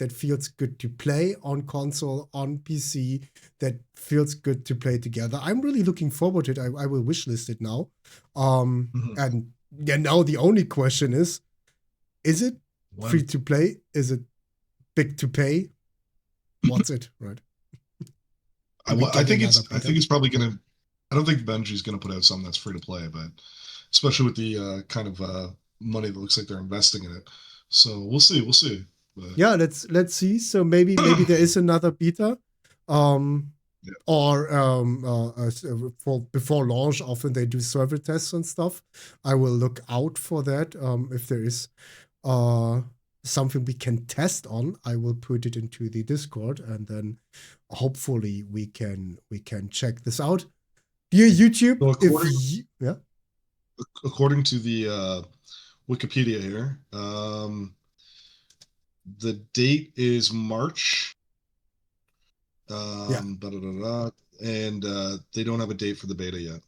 to play on console, on PC, that feels good to play together. I'm really looking forward to it. I will wishlist it now. And yeah, now the only question is it free to play? Is it big to pay? What's it, right? I think it's probably gonna. I don't think Bungie's gonna put out something that's free to play, but especially with the kind of money that looks like they're investing in it. So we'll see. But yeah, let's see. So maybe there is another beta, or for before launch. Often they do server tests and stuff. I will look out for that. If there is something we can test on, I will put it into the Discord, and then hopefully we can check this out. Dear YouTube, according to the Wikipedia here, the date is March. And they don't have a date for the beta yet.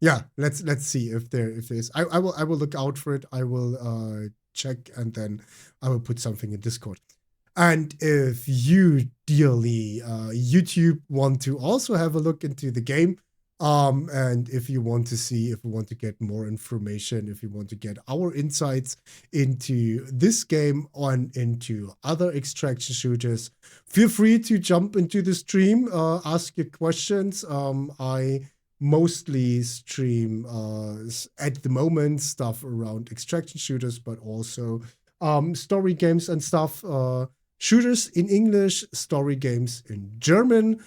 Yeah, let's see if there is. I will look out for it. I will check, and then I will put something in Discord. And if you, dearly YouTube, want to also have a look into the game, and if you want to see, if you want to get more information, if you want to get our insights into this game and into other extraction shooters, feel free to jump into the stream, ask your questions. I mostly stream at the moment stuff around extraction shooters, but also story games and stuff. Shooters in English, story games in German.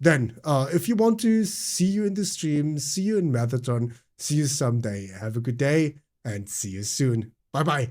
Then, if you want to see you in the stream, see you in Marathon, see you someday. Have a good day and see you soon. Bye-bye.